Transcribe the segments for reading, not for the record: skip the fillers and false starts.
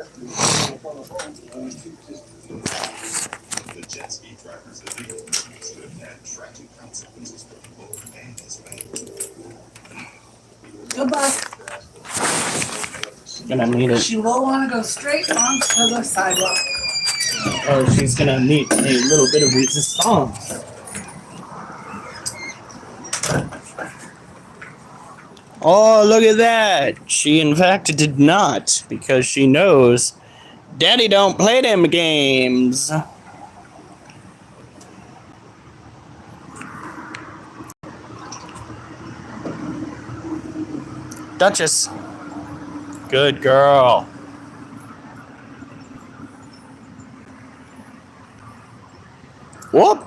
The jet ski driver's illegal movements could have had tragic consequences for the boat and his family. Goodbye. Gonna need it. She will want to go straight onto the sidewalk. Oh, she's gonna meet a little bit of resistance. Oh, look at that. She, in fact, did not, because she knows Daddy don't play them games. Duchess. Good girl. Whoop.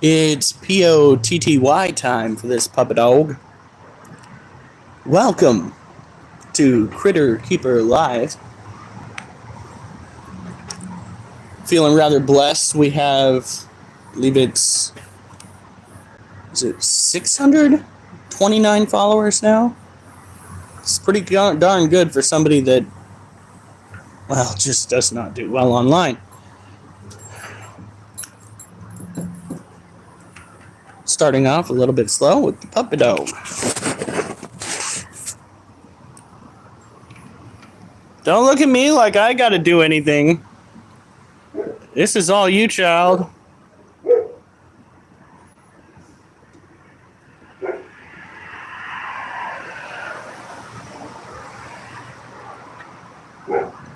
It's POTTY time for this puppy dog. Welcome to Critter Keeper Live. Feeling rather blessed. We have, I believe is it 629 followers now? It's pretty darn good for somebody that, well, just does not do well online. Starting off a little bit slow with the puppy dog. Don't look at me like I gotta do anything. This is all you, child.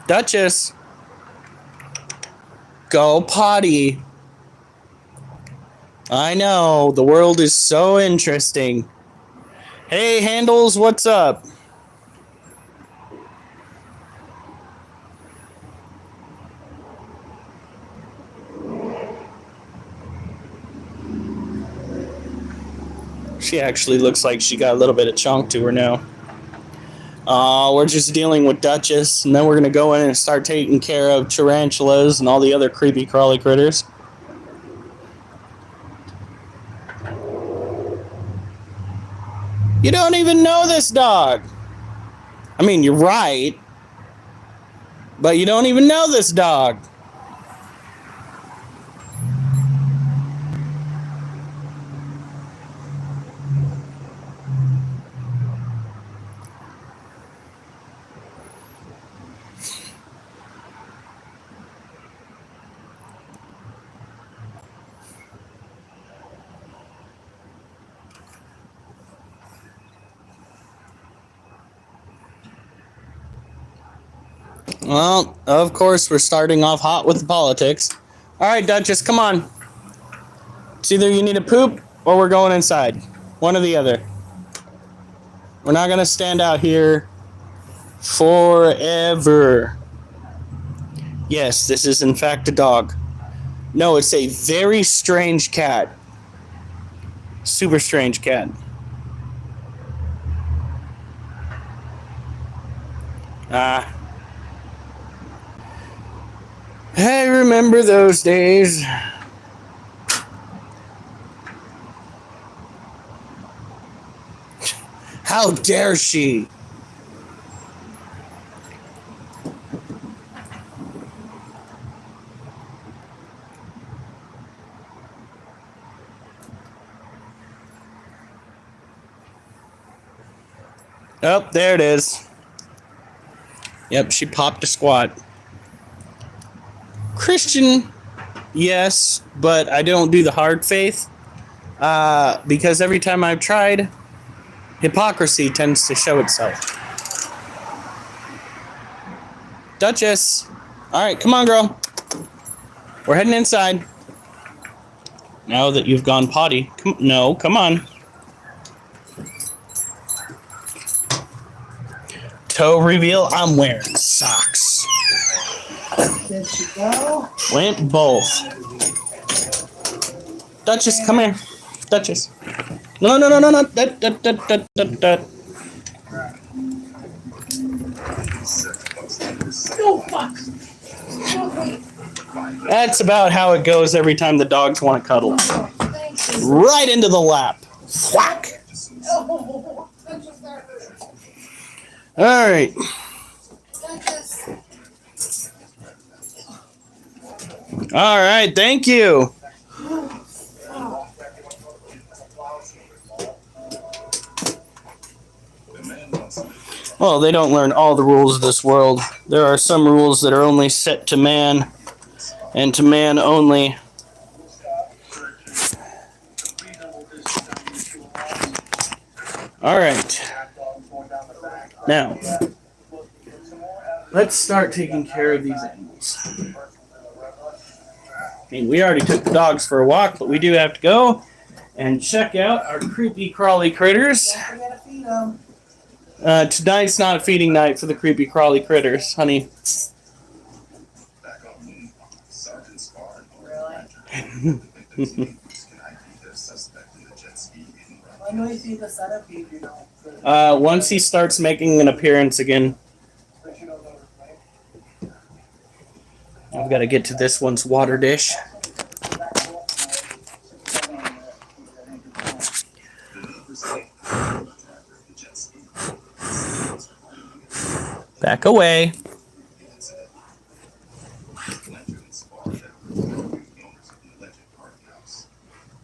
Duchess. Go potty. I know, the world is so interesting. Hey, Handles, what's up? She actually looks like she got a little bit of chunk to her now. We're just dealing with Duchess, and then we're going to go in and start taking care of tarantulas and all the other creepy crawly critters. You don't even know this dog. I mean, you're right, but you don't even know this dog. Well, of course, we're starting off hot with the politics. All right, Duchess, come on. It's either you need a poop or we're going inside. One or the other. We're not going to stand out here forever. Yes, this is in fact a dog. No, it's a very strange cat. Super strange cat. I remember those days. How dare she? Oh, there it is. Yep, she popped a squat. Christian, yes, but I don't do the hard faith. Because every time I've tried, hypocrisy tends to show itself. Duchess. Alright, come on, girl. We're heading inside. Now that you've gone potty. Come on. Toe reveal, I'm wearing socks. Did she go? Went both. Duchess, come here. Duchess. No. Oh, fuck. That's about how it goes every time the dogs want to cuddle. Right into the lap. Whack. All right. All right. Thank you. The man wants to Well, they don't learn all the rules of this world. There are some rules that are only set to man and to man only. All right. Now, let's start taking care of these animals. I mean, we already took the dogs for a walk, but we do have to go and check out our creepy crawly critters. Don't forget to feed them. Tonight's not a feeding night for the creepy crawly critters, honey. back on Sergeant Spartan. Really? Victims can ID their suspect in the jet ski in When do we see the centipede? You know? Once he starts making an appearance again. I've got to get to this one's water dish. Back away.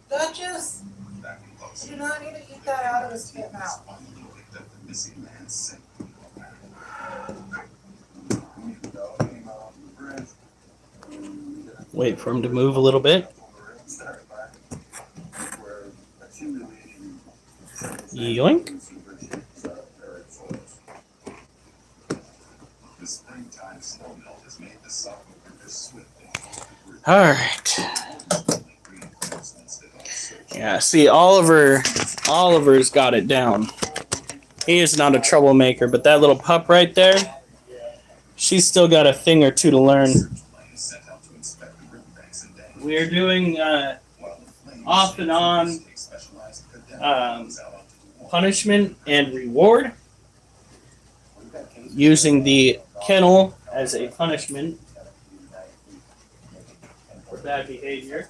Duchess, you do not need to eat that out of his mouth. Wait for him to move a little bit. Yoink. All right. Yeah, see, Oliver's got it down. He is not a troublemaker, but that little pup right there, she's still got a thing or two to learn. We're doing off and on punishment and reward, using the kennel as a punishment for bad behavior.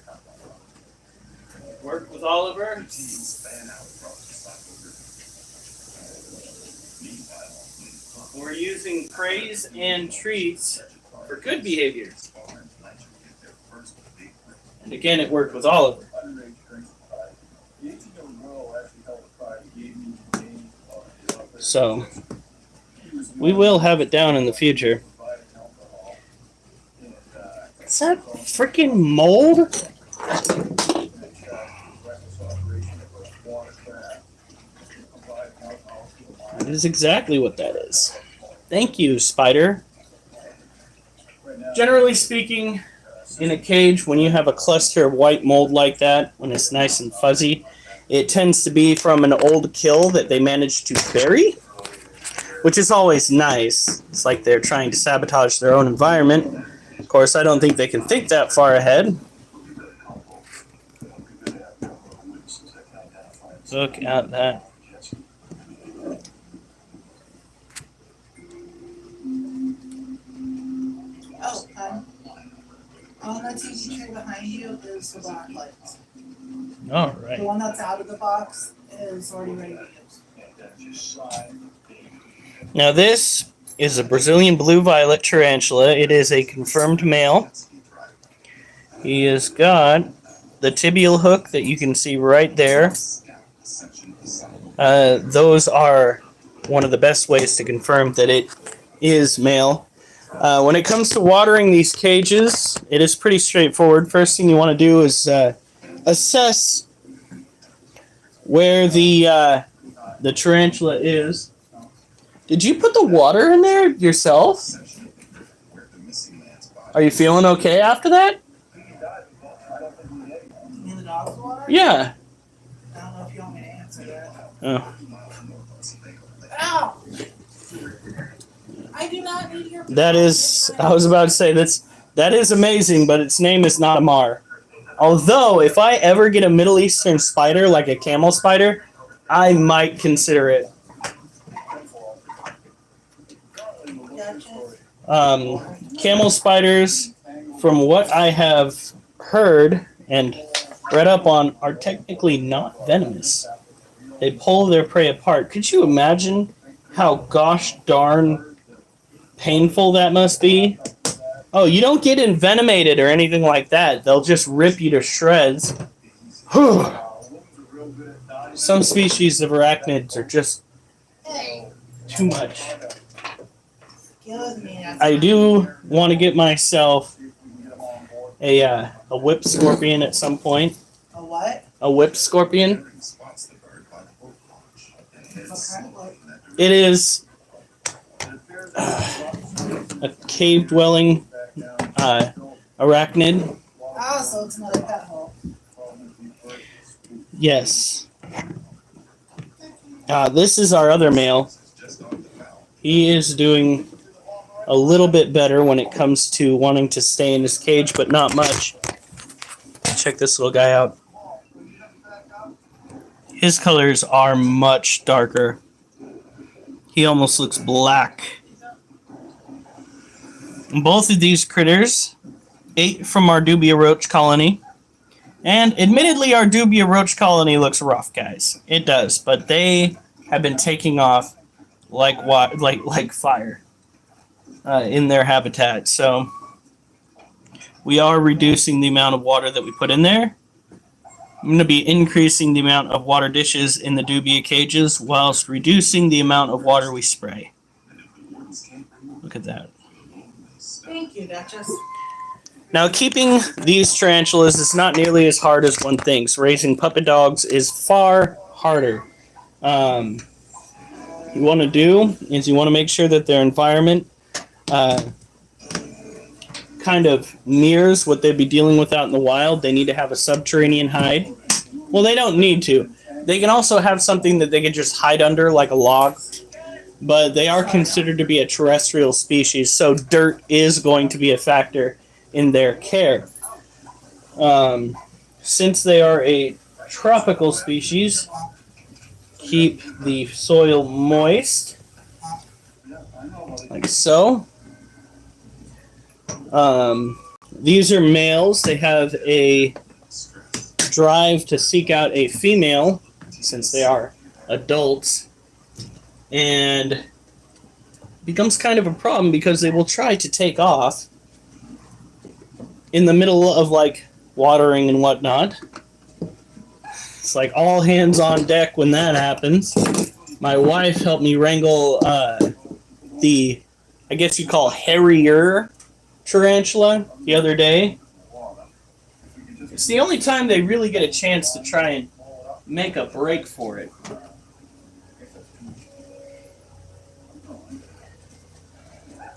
Work with Oliver. We're using praise and treats for good behavior. And again, it worked with Oliver. So, we will have it down in the future. Is that freaking mold? That is exactly what that is. Thank you, spider. Generally speaking, in a cage, when you have a cluster of white mold like that, when it's nice and fuzzy, it tends to be from an old kill that they managed to bury, which is always nice. It's like they're trying to sabotage their own environment. Of course, I don't think they can think that far ahead. Look at that. Oh, on the TV tray behind you is the black lights. All The right. one that's out of the box is already ready to use. Now this is a Brazilian blue-violet tarantula. It is a confirmed male. He has got the tibial hook that you can see right there. Those are one of the best ways to confirm that it is male. When it comes to watering these cages, it is pretty straightforward. First thing you want to do is assess where the tarantula is. Did you put the water in there yourself? Are you feeling okay after that? You mean the dog's water? Yeah. I don't know if you want me to answer that. Oh. Ow! I do not need your. That is, I was about to say, that is amazing, but its name is not Amar. Although, if I ever get a Middle Eastern spider, like a camel spider, I might consider it. Camel spiders, from what I have heard and read up on, are technically not venomous. They pull their prey apart. Could you imagine how gosh darn painful that must be. Oh, you don't get envenomated or anything like that. They'll just rip you to shreds. Some species of arachnids are just too much. Excuse me. I do want to get myself a whip scorpion at some point. A what? A whip scorpion. spots the bird by the boat launch and What heads kind of what? It is a cave dwelling arachnid. Oh, so it's another pet hole. Yes. This is our other male. just off the bow. He is doing a little bit better when it comes to wanting to stay in his cage, but not much. Check this little guy out. His colors are much darker. He almost looks black. Both of these critters ate from our dubia roach colony. And admittedly, our dubia roach colony looks rough, guys. It does, but they have been taking off like fire in their habitat. So we are reducing the amount of water that we put in there. I'm going to be increasing the amount of water dishes in the dubia cages whilst reducing the amount of water we spray. Look at that. Thank you, Duchess. Now, keeping these tarantulas is not nearly as hard as one thinks. Raising puppet dogs is far harder. You want to do is you want to make sure that their environment kind of mirrors what they'd be dealing with out in the wild. They need to have a subterranean hide. Well, they don't need to. They can also have something that they can just hide under, like a log. But they are considered to be a terrestrial species, so dirt is going to be a factor in their care. Since they are a tropical species, keep the soil moist, like so. These are males. They have a drive to seek out a female, since they are adults, and it becomes kind of a problem because they will try to take off in the middle of like watering and whatnot. It's like all hands on deck when that happens. My wife helped me wrangle the, I guess you call hairier tarantula the other day. It's the only time they really get a chance to try and make a break for it.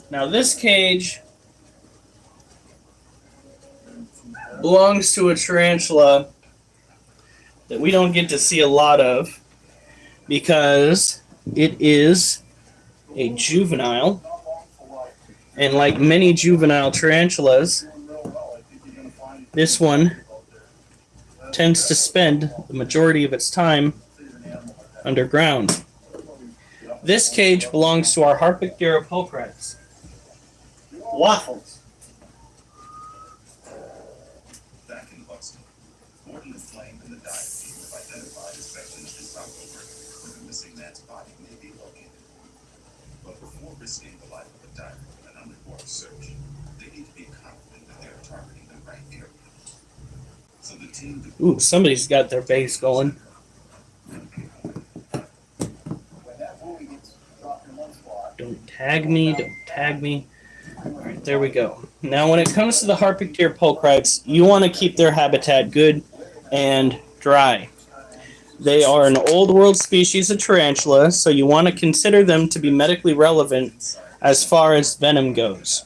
Now this cage belongs to a tarantula that we don't get to see a lot of because it is a juvenile. And like many juvenile tarantulas, this one tends to spend the majority of its time underground. This cage belongs to our Harpictera pulchrites. Waffles. Back in Boston, Gordon Flame and the dive team have identified as veterans in October where the missing man's body may be located. But before risking the life of a diver in an underwater search, they need to be confident that they are targeting the right area. So the team... Ooh, somebody's got their base going. Don't tag me, don't tag me. Alright, there we go. Now when it comes to the Harpictera pulchrites, you want to keep their habitat good and dry. They are an old world species of tarantula, so you want to consider them to be medically relevant as far as venom goes.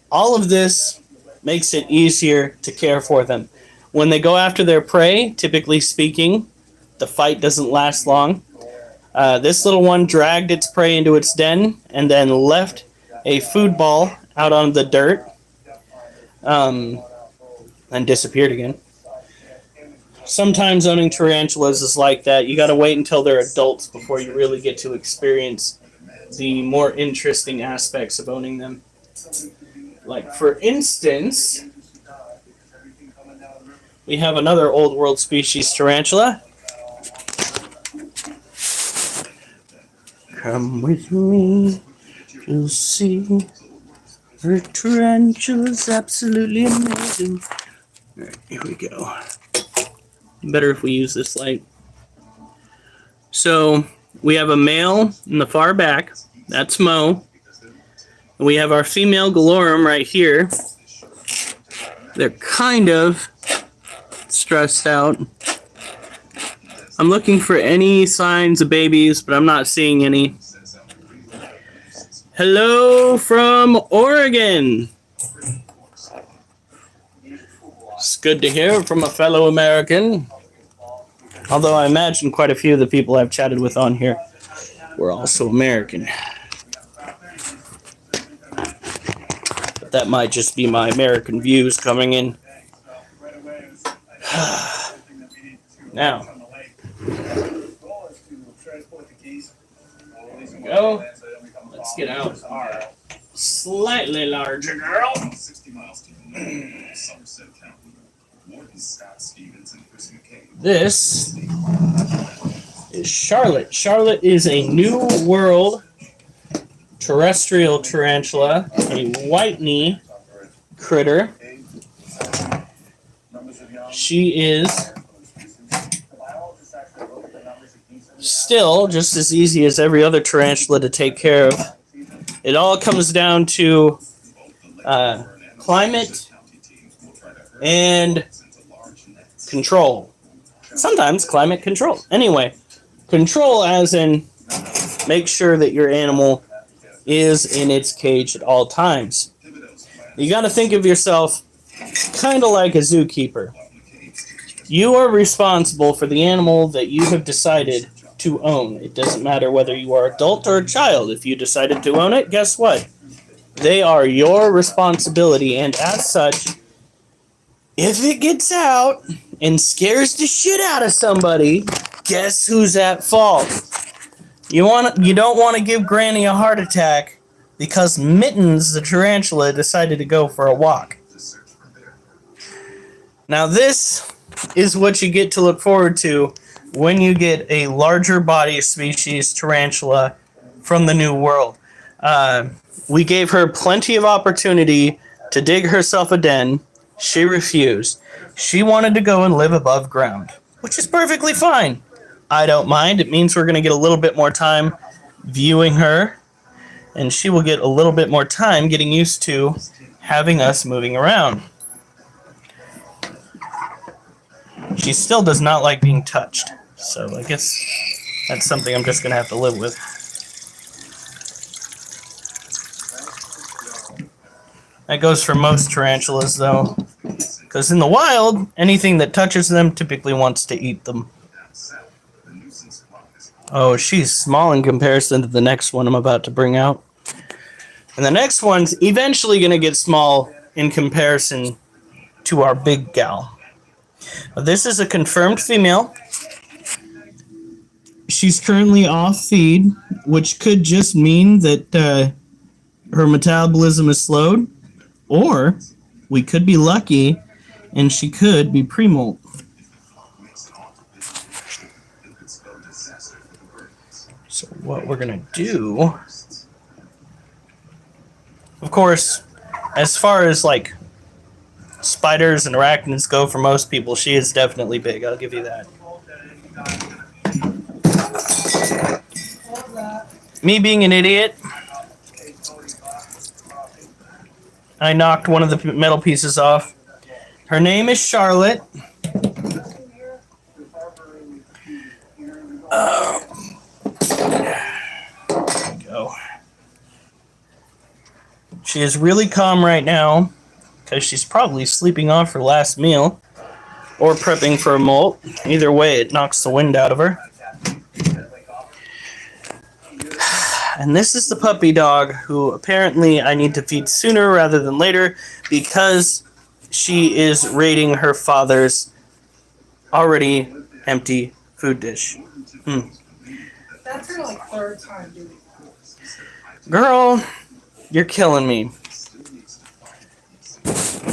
All of this makes it easier to care for them. When they go after their prey, typically speaking, the fight doesn't last long. This little one dragged its prey into its den and then left a food ball out on the dirt and disappeared again. Sometimes owning tarantulas is like that. You got to wait until they're adults before you really get to experience the more interesting aspects of owning them. Like, for instance, we have another old world species tarantula. Come with me, you'll see. Her tarantula's absolutely amazing. Alright, here we go. Better if we use this light. So, we have a male in the far back. That's Mo. And we have our female Galorum right here. They're kind of stressed out. I'm looking for any signs of babies, but I'm not seeing any. Hello from Oregon. It's good to hear from a fellow American. Although I imagine quite a few of the people I've chatted with on here were also American. But that might just be my American views coming in. Now, go. Let's get out our slightly larger girl. 60 miles to the north, Somerset County. Morton Scott Stevens and Chris McCabe. This is Charlotte. Charlotte is a New World terrestrial tarantula, a white knee critter. She is still just as easy as every other tarantula to take care of. It all comes down to climate and control. Sometimes climate control. Anyway, control as in make sure that your animal is in its cage at all times. You got to think of yourself kind of like a zookeeper. You are responsible for the animal that you have decided to own. It doesn't matter whether you are adult or a child. If you decided to own it, guess what? They are your responsibility, and as such, if it gets out and scares the shit out of somebody, guess who's at fault? You don't want to give Granny a heart attack because Mittens, the tarantula, decided to go for a walk. Now this is what you get to look forward to when you get a larger body species tarantula from the New World. We gave her plenty of opportunity to dig herself a den. She refused. She wanted to go and live above ground, which is perfectly fine. I don't mind. It means we're going to get a little bit more time viewing her, and she will get a little bit more time getting used to having us moving around. She still does not like being touched, so I guess that's something I'm just going to have to live with. That goes for most tarantulas, though, because in the wild, anything that touches them typically wants to eat them. Oh, she's small in comparison to the next one I'm about to bring out. And the next one's eventually going to get small in comparison to our big gal. This is a confirmed female. She's currently off feed, which could just mean that her metabolism is slowed, or we could be lucky and she could be pre-molt. So what we're going to do, of course, as far as like spiders and arachnids go for most people, she is definitely big. I'll give you that. Me being an idiot, I knocked one of the metal pieces off. Her name is Charlotte. There we go. She is really calm right now because she's probably sleeping off her last meal or prepping for a molt. Either way, it knocks the wind out of her. And this is the puppy dog who apparently I need to feed sooner rather than later because she is raiding her father's already empty food dish. That's her like third time doing it. Girl, you're killing me. Let's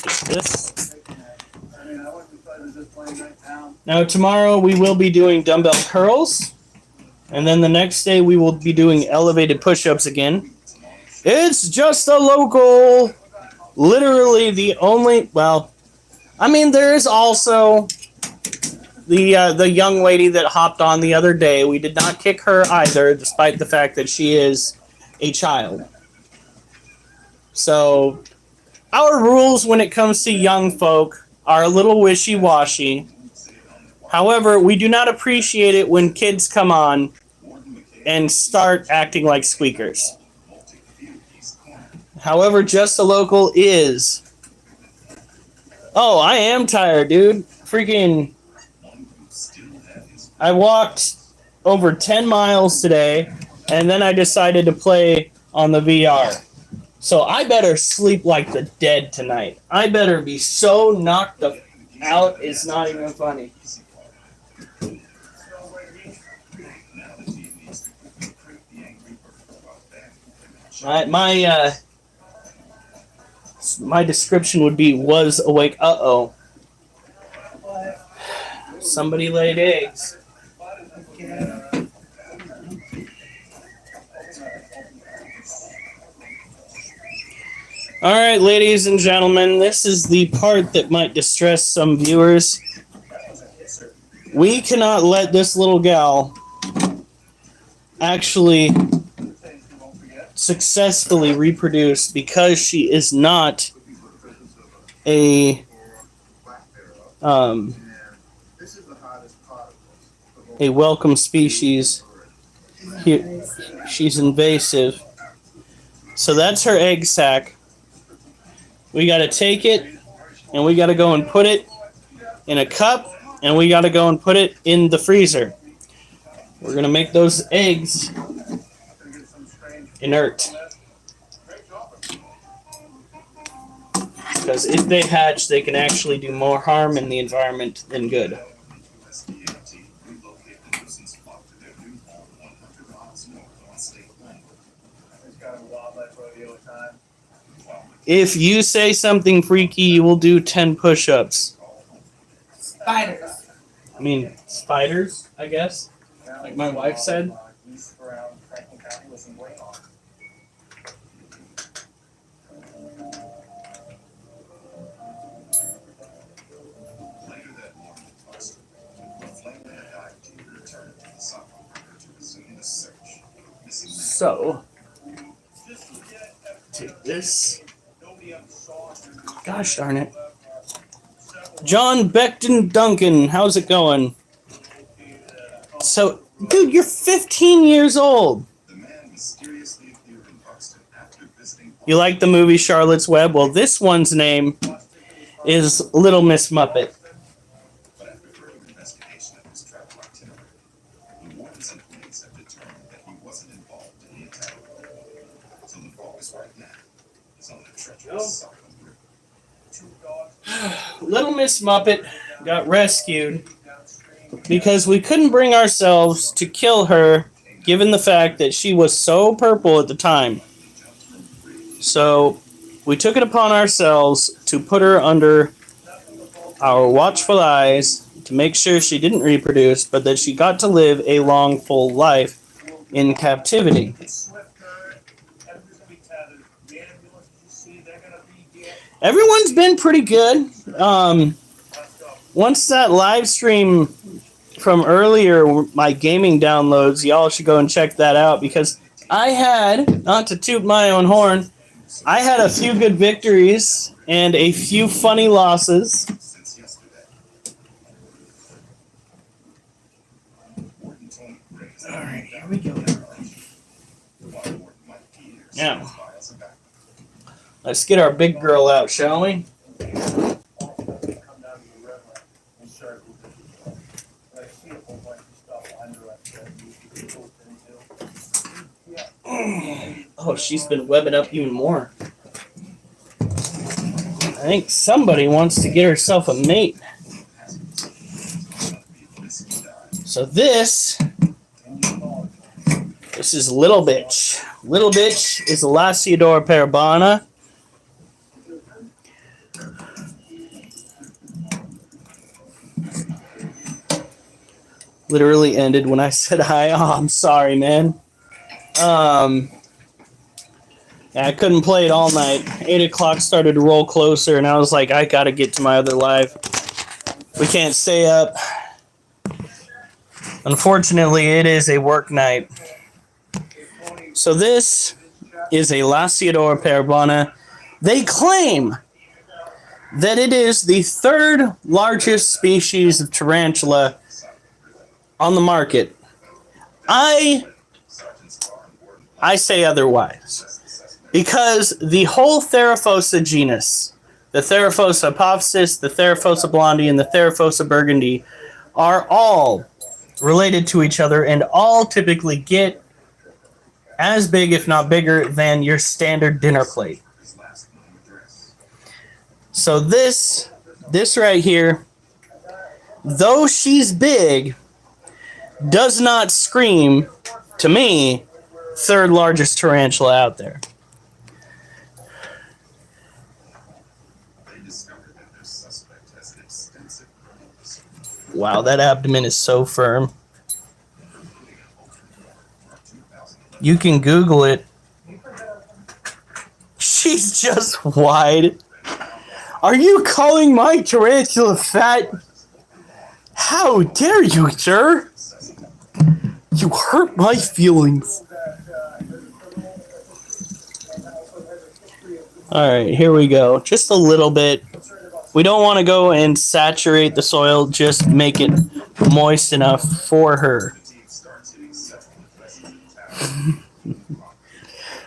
do this. Now tomorrow we will be doing dumbbell curls. And then the next day we will be doing elevated push-ups again. It's just a local, literally the only, well, I mean, there is also the young lady that hopped on the other day. We did not kick her either, despite the fact that she is a child. So, our rules when it comes to young folk are a little wishy-washy. However, we do not appreciate it when kids come on and start acting like squeakers. However, Just a Local is... Oh, I am tired, dude. Freaking... I walked over 10 miles today, and then I decided to play on the VR. So I better sleep like the dead tonight. I better be so knocked out, it's not even funny. My description would be was awake. Uh-oh. Somebody laid eggs. All right, ladies and gentlemen, this is the part that might distress some viewers. We cannot let this little gal actually successfully reproduce because she is not a welcome species. Here, she's invasive. So that's her egg sac. We got to take it, and we got to go and put it in a cup, and we got to go and put it in the freezer. We're going to make those eggs inert. Because if they hatch, they can actually do more harm in the environment than good. If you say something freaky, you will do 10 push-ups. Spiders. I mean, spiders, I guess. Like my wife said. So, take this. Gosh darn it. John Beckton Duncan, how's it going? So, dude, you're 15 years old. You like the movie Charlotte's Web? Well, this one's name is Little Miss Muppet. Little Miss Muppet got rescued because we couldn't bring ourselves to kill her given the fact that she was so purple at the time. So we took it upon ourselves to put her under our watchful eyes to make sure she didn't reproduce, but that she got to live a long, full life in captivity. Everyone's been pretty good. Once that live stream from earlier, my gaming downloads, y'all should go and check that out because I had, not to toot my own horn, I had a few good victories and a few funny losses. Alright, here we go. Now, let's get our big girl out, shall we? Oh, she's been webbing up even more. I think somebody wants to get herself a mate. So this is Little Bitch. Little Bitch is Lasiodora parabana. literally ended when I said hi. Oh, I'm sorry, man. Yeah, I couldn't play it all night. 8 o'clock started to roll closer, and I was like, I gotta get to my other live. We can't stay up. Unfortunately, it is a work night. So this is a Lasiodora parabana. They claim that it is the third largest species of tarantula on the market. I say otherwise. Because the whole Theraphosa genus, the Theraphosa apophysis, the Theraphosa blondie, and the Theraphosa burgundy, are all related to each other and all typically get as big, if not bigger, than your standard dinner plate. So this right here, though she's big, does not scream, to me, third largest tarantula out there. Wow, that abdomen is so firm. You can Google it. She's just wide. Are you calling my tarantula fat? How dare you, sir? You hurt my feelings. Alright, here we go. Just a little bit. We don't want to go and saturate the soil, just make it moist enough for her.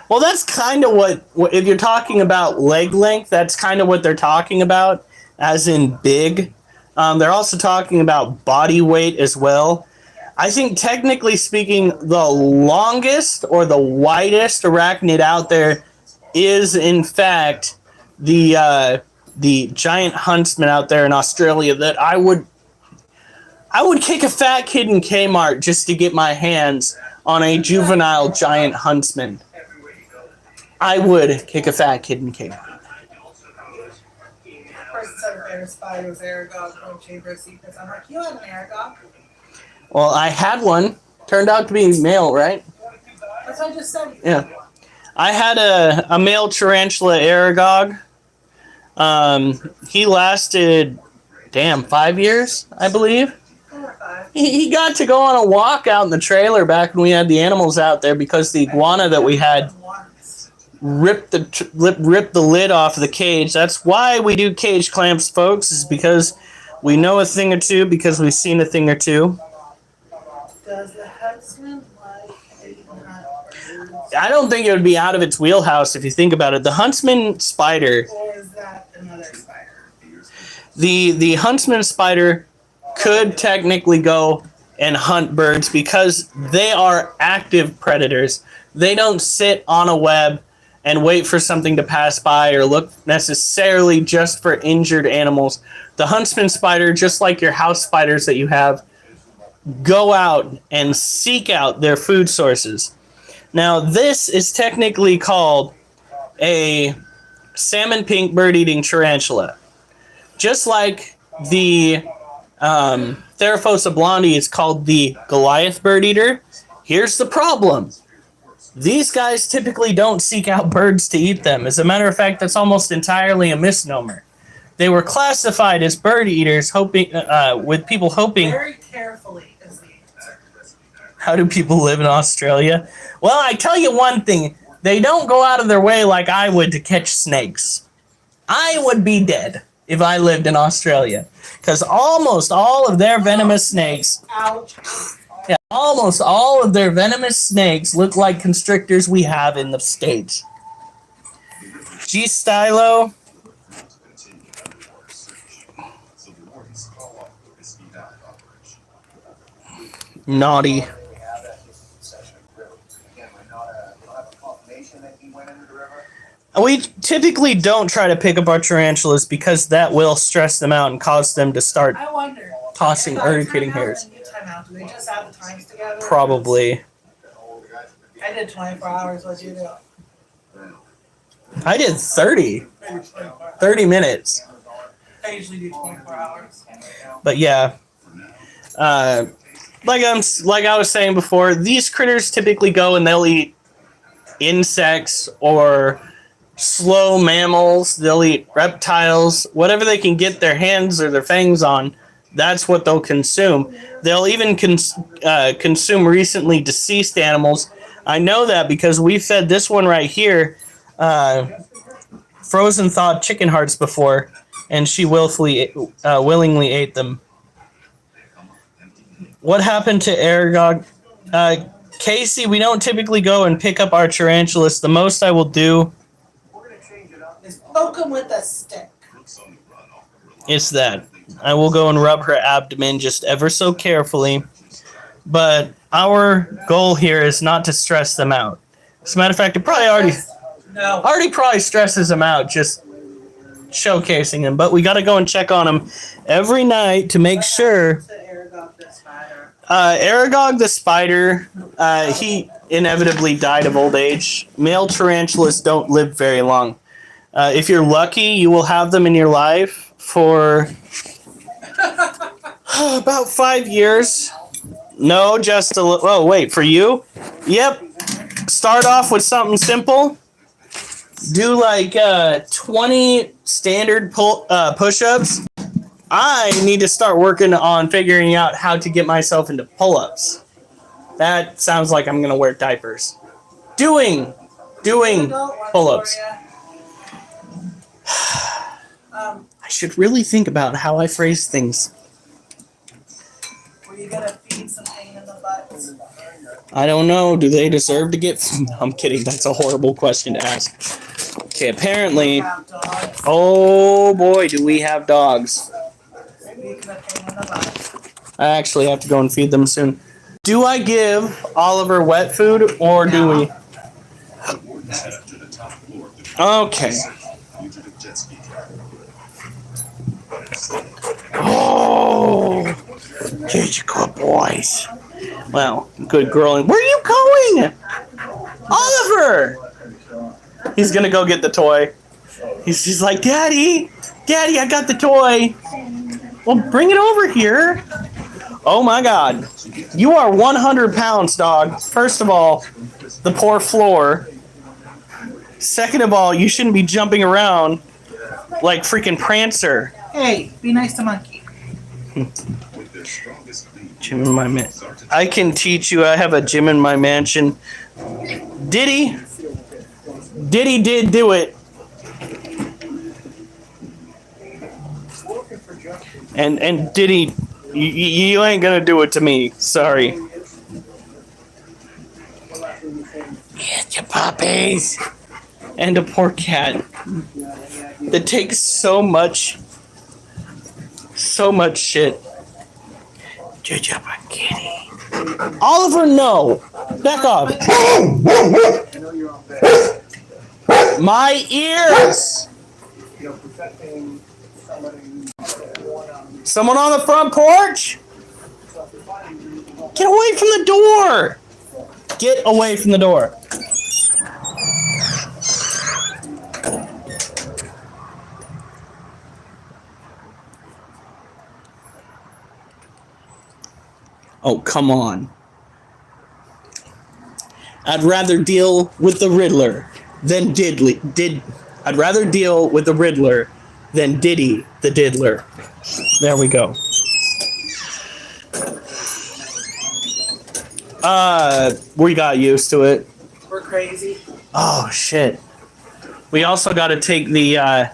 Well, that's kind of what, if you're talking about leg length, that's kind of what they're talking about, as in big. They're also talking about body weight as well. I think technically speaking, the longest or the widest arachnid out there is, in fact, the giant huntsman out there in Australia that I would kick a fat kid in Kmart just to get my hands on a juvenile giant huntsman. I would kick a fat kid in Kmart. Person said her favorite spider was Aragog from Chamber of Secrets. I'm like, you have an Aragog? Well, I had one. Turned out to be male, right? That's what I just said. Yeah. I had a male tarantula Aragog. He lasted, 5 years, I believe. 4 or 5. He got to go on a walk out in the trailer back when we had the animals out there because the iguana that we had ripped the lid off of the cage. That's why we do cage clamps, folks, is because we know a thing or two, because we've seen a thing or two. Does the huntsman like eating hunt birds? I don't think it would be out of its wheelhouse if you think about it. The huntsman spider, Or is that another spider? the huntsman spider could technically go and hunt birds because they are active predators. They don't sit on a web and wait for something to pass by or look necessarily just for injured animals. The huntsman spider, just like your house spiders that you have, go out and seek out their food sources. Now, this is technically called a salmon pink bird-eating tarantula. Just like the Theraphosa blondie is called the Goliath bird eater. Here's the problem. These guys typically don't seek out birds to eat them. As a matter of fact, that's almost entirely a misnomer. They were classified as bird eaters, with people hoping. Very carefully is the answer. How do people live in Australia? Well, I tell you one thing. They don't go out of their way like I would to catch snakes. I would be dead if I lived in Australia. Because almost all of their venomous snakes... Ouch. Yeah, almost all of their venomous snakes look like constrictors we have in the States. G. Stylo. Naughty. We typically don't try to pick up our tarantulas because that will stress them out and cause them to start I wonder. tossing or irritating hairs. Do they just have the times together? Probably. I did 24 hours. What'd you do? I did 30. 30 minutes. I usually do 24 hours. But yeah. like I was saying before, these critters typically go and they'll eat insects or slow mammals. They'll eat reptiles, whatever they can get their hands or their fangs on. That's what they'll consume. They'll even consume recently deceased animals. I know that because we fed this one right here frozen thawed chicken hearts before, and she willingly ate them. What happened to Aragog? Casey, we don't typically go and pick up our tarantulas. The most I will do Is poke him with a stick. is that I will go and rub her abdomen just ever so carefully. But our goal here is not to stress them out. As a matter of fact, it probably already probably stresses them out just showcasing them. But we got to go and check on them every night to make sure. Aragog the spider, he inevitably died of old age. Male tarantulas don't live very long. If you're lucky, you will have them in your life for about 5 years. No, just oh, wait, for you? Yep. Start off with something simple. Do like 20 standard push-ups. I need to start working on figuring out how to get myself into pull-ups. That sounds like I'm gonna wear diapers. Doing pull-ups. I should really think about how I phrase things. Were you gonna feed some pain in the butt? I don't know. Do they deserve to get? I'm kidding. That's a horrible question to ask. Okay, apparently. Have dogs. Oh boy, do we have dogs. Speaking of pain in the butt. I actually have to go and feed them soon. Do I give Oliver wet food or do we? Okay. Oh, good boys. Well, good girl. Where are you going? Oliver! He's gonna go get the toy. He's like, Daddy, I got the toy. Well, bring it over here. Oh my God. You are 100 pounds, dog. First of all, the poor floor. Second of all, you shouldn't be jumping around like freaking Prancer. Hey, be nice to Monkey. Gym in my mansion. I can teach you. I have a gym in my mansion. Diddy did do it. And Diddy, you ain't gonna do it to me. Sorry. Get your puppies. And a poor cat that takes so much shit. Good job, kitty. Oliver, no. Back off. My ears. Someone on the front porch? Get away from the door. Get away from the door. Oh, come on. I'd rather deal with the Riddler than I'd rather deal with the Riddler than Diddy the Diddler. There we go. We got used to it. We're crazy. Oh shit. We also got to take the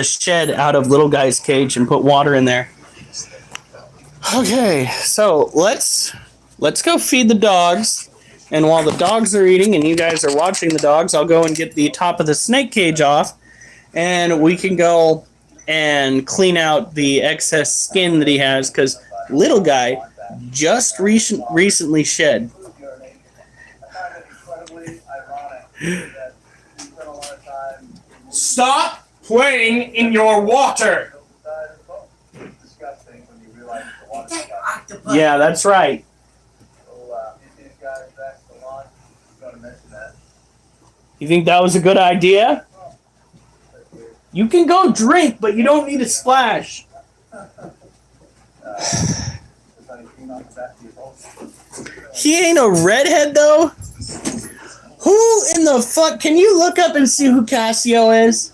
shed out of little guy's cage and put water in there. Okay, so let's go feed the dogs. And while the dogs are eating and you guys are watching the dogs, I'll go and get the top of the snake cage off, and we can go and clean out the excess skin that he has, because little guy just recently shed. Stop playing in your water! Yeah, that's right. You think that was a good idea? You can go drink, but you don't need to splash. He ain't a redhead though. Who in the fuck? Can you look up and see who Cassio is?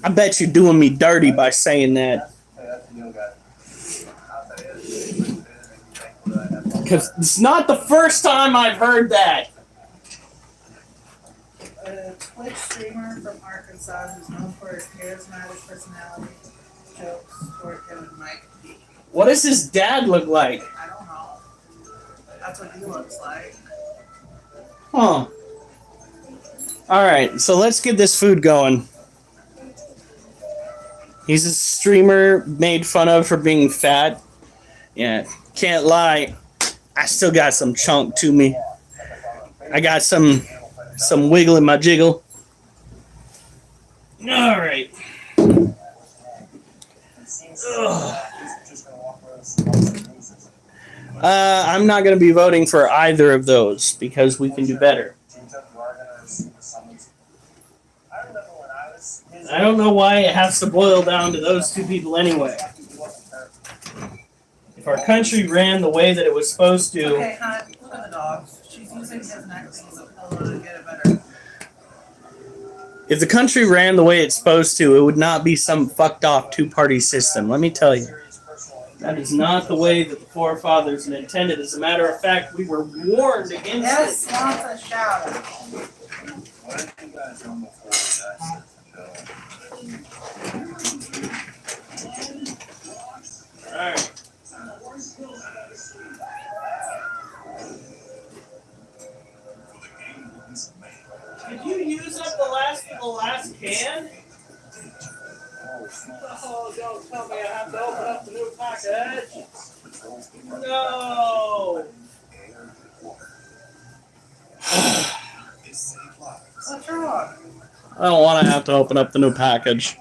I bet you're doing me dirty by saying that. Because it's not the first time I've heard that. A Twitch streamer from Arkansas who's known for his charismatic personality, jokes, or Kevin Mike. What does his dad look like? I don't know. That's what he looks like. Huh. Alright, so let's get this food going. He's a streamer made fun of for being fat. Yeah, can't lie. I still got some chunk to me. I got some wiggle in my jiggle. Alright. I'm not going to be voting for either of those because we can do better. I don't know why it has to boil down to those two people anyway. If our country ran the way that it was supposed to... Okay, hon, look at the dogs. She's using his neck as a pillow to get it better. If the country ran the way it's supposed to, it would not be some fucked off two-party system. Let me tell you. That is not the way that the forefathers intended. As a matter of fact, we were warned against it. Yes, wants a shout out. Alright. Did you use up the last can? Oh, don't tell me I have to open up the new package. No. What's wrong? I don't want to have to open up the new package.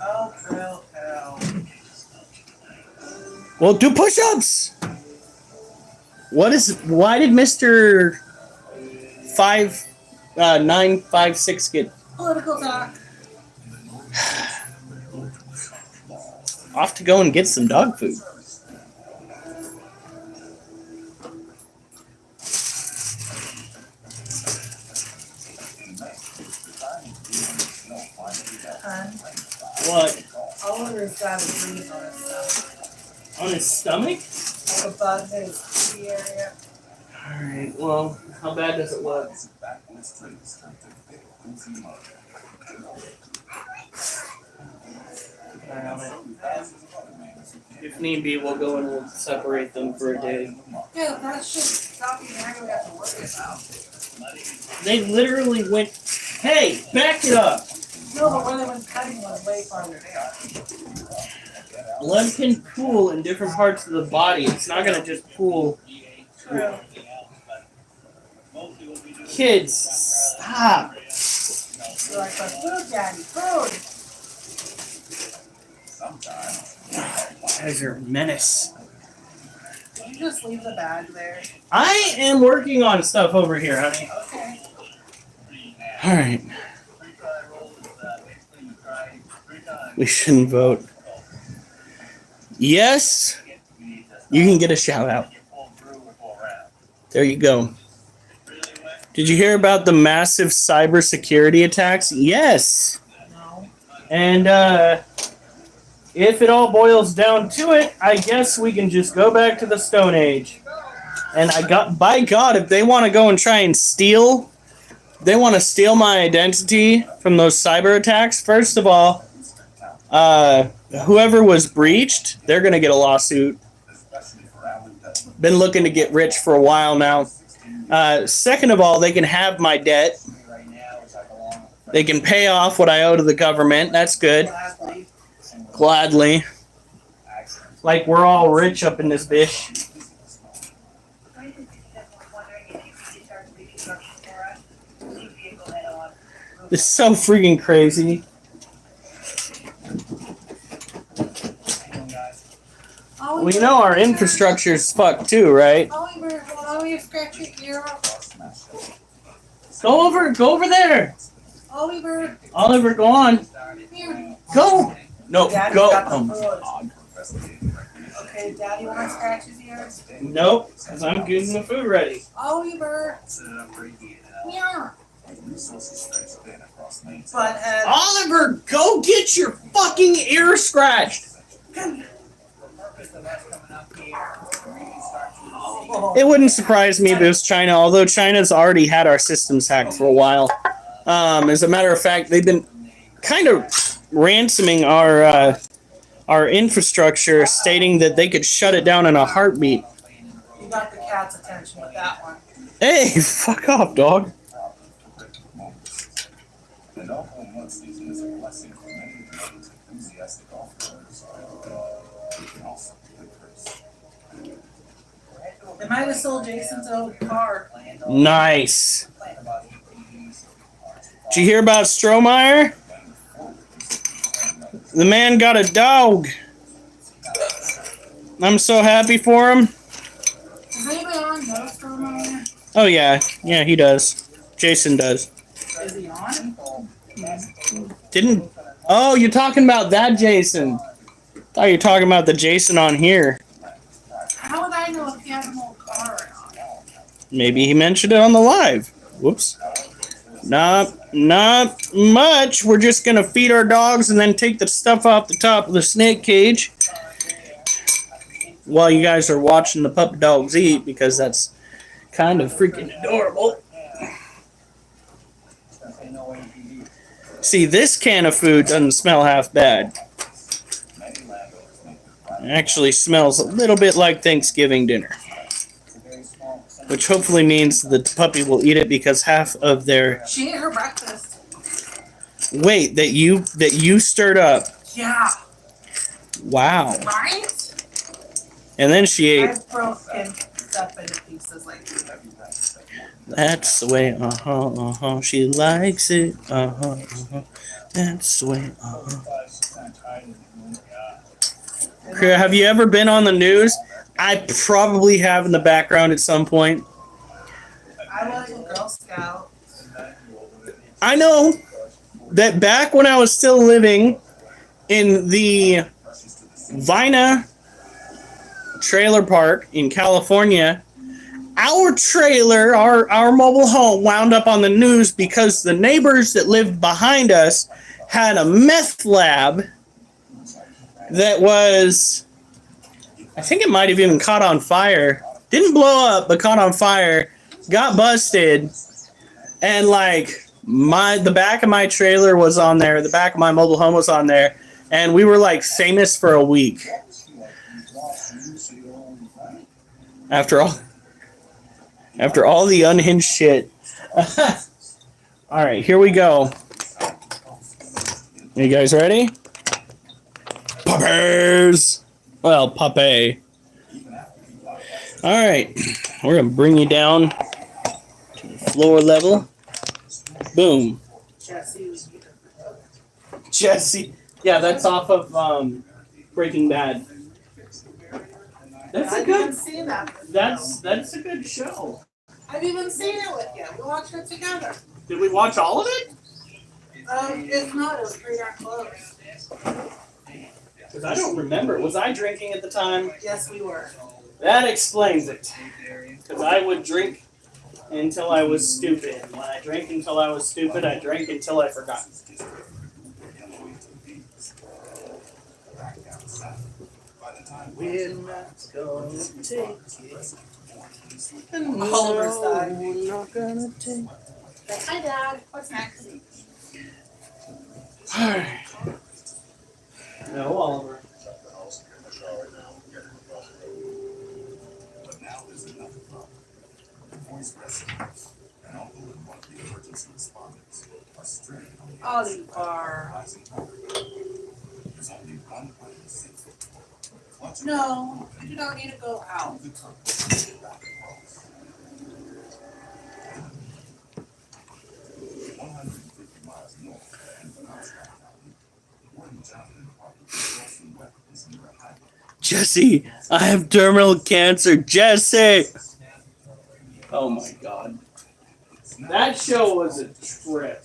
Oh, hell. Well, do push-ups. Why did Mr. 956 get Political talk. off to go and get some dog food? What? Oliver's got a bruise on his stomach. On his stomach? Above his pee area. Alright, well, how bad does it look? If need be, we'll go and we'll separate them for a day. Yeah, that should stop you never have to worry about. They literally went, hey, back it up! No, but where they went cutting was way farther down. Blood can pool in different parts of the body. It's not gonna just pool. True. Kids, stop! You're like, but food, Daddy, food! You guys are a menace. Did you just leave the bag there? I am working on stuff over here, honey. Okay. Alright. We shouldn't vote. Yes, you can get a shout out. There you go. Did you hear about the massive cybersecurity attacks? Yes. No. And if it all boils down to it, I guess we can just go back to the Stone Age. And by God, if they want to go and try and steal my identity from those cyber attacks, first of all, whoever was breached, they're going to get a lawsuit. Been looking to get rich for a while now. Second of all, they can have my debt. They can pay off what I owe to the government. That's good. Gladly. Like we're all rich up in this bitch. It's so freaking crazy. Well, you know our infrastructure is fucked too, right? Oliver, why don't you scratch your ear off? Go over there. Oliver, Oliver, go on. here. Go. No, Daddy's go. got the Oh, food. God. Okay, Daddy wanna scratch his ears? Nope, because I'm getting the food ready. Oliver. Yeah. Butthead. Oliver, go get your fucking ear scratched. Oh. It wouldn't surprise me if it was China, although China's already had our systems hacked for a while. As a matter of fact, they've been kind of ransoming our infrastructure, stating that they could shut it down in a heartbeat. You got the cat's attention with that one. Hey, fuck off, dog. And our whole mud season is a blessing for many enthusiastic off-roaders. It can also be a curse. They might have sold Jason's old car. Nice. Did you hear about Strohmeyer? The man got a dog. I'm so happy for him. Does anybody on know Strohmeyer? Oh, yeah. Yeah, he does. Jason does. Is he on? Didn't... Oh, you're talking about that Jason. I thought you were talking about the Jason on here. How would I know if he had an old car or not? Maybe he mentioned it on the live. Whoops. Not much. We're just going to feed our dogs and then take the stuff off the top of the snake cage while you guys are watching the puppy dogs eat, because that's kind of freaking adorable. See, this can of food doesn't smell half bad. It actually smells a little bit like Thanksgiving dinner, which hopefully means the puppy will eat it, because half of their... She ate her breakfast. Wait, that you stirred up. Yeah. Wow. Right? And then she ate. I've broken stuff into pieces like that. That's the way, she likes it, that's the way, Okay, have you ever been on the news? I probably have in the background at some point. I was a Girl Scout. I know that back when I was still living in the Vina trailer park in California, our trailer, our mobile home, wound up on the news because the neighbors that lived behind us had a meth lab that was, I think it might have even caught on fire. Didn't blow up, but caught on fire. Got busted. And like the back of my trailer was on there. The back of my mobile home was on there. And we were like famous for a week. After all the unhinged shit. All right, here we go. You guys ready? Puppies! Well, puppy. All right, we're going to bring you down to the floor level. Boom. Jesse. Yeah, that's off of Breaking Bad. That's a I've good. even seen that. That's a good show. I've even seen it with you. We watched it together. Did we watch all of it? If not, it was pretty darn close. Because I don't remember. Was I drinking at the time? Yes, we were. That explains it. Because I would drink until I was stupid. When I drank until I was stupid, I drank until I forgot. We're not going to take it. Oliver's died. We're not gonna take it. Hi, Dad. What's next? Alright. No, Oliver. But now there's another problem. The boy's rescue. An uncle and one of the emergency responders are stranded on the Oliver. rising hunger. There's only one way to save it. Clutch No, you don't need to go out. the tunnel back across. 150 miles north and from outside mountain, one Jonathan Parker controls some weapons near a highway. Jesse, I have terminal cancer. Jesse! Oh my god. That show was a trip.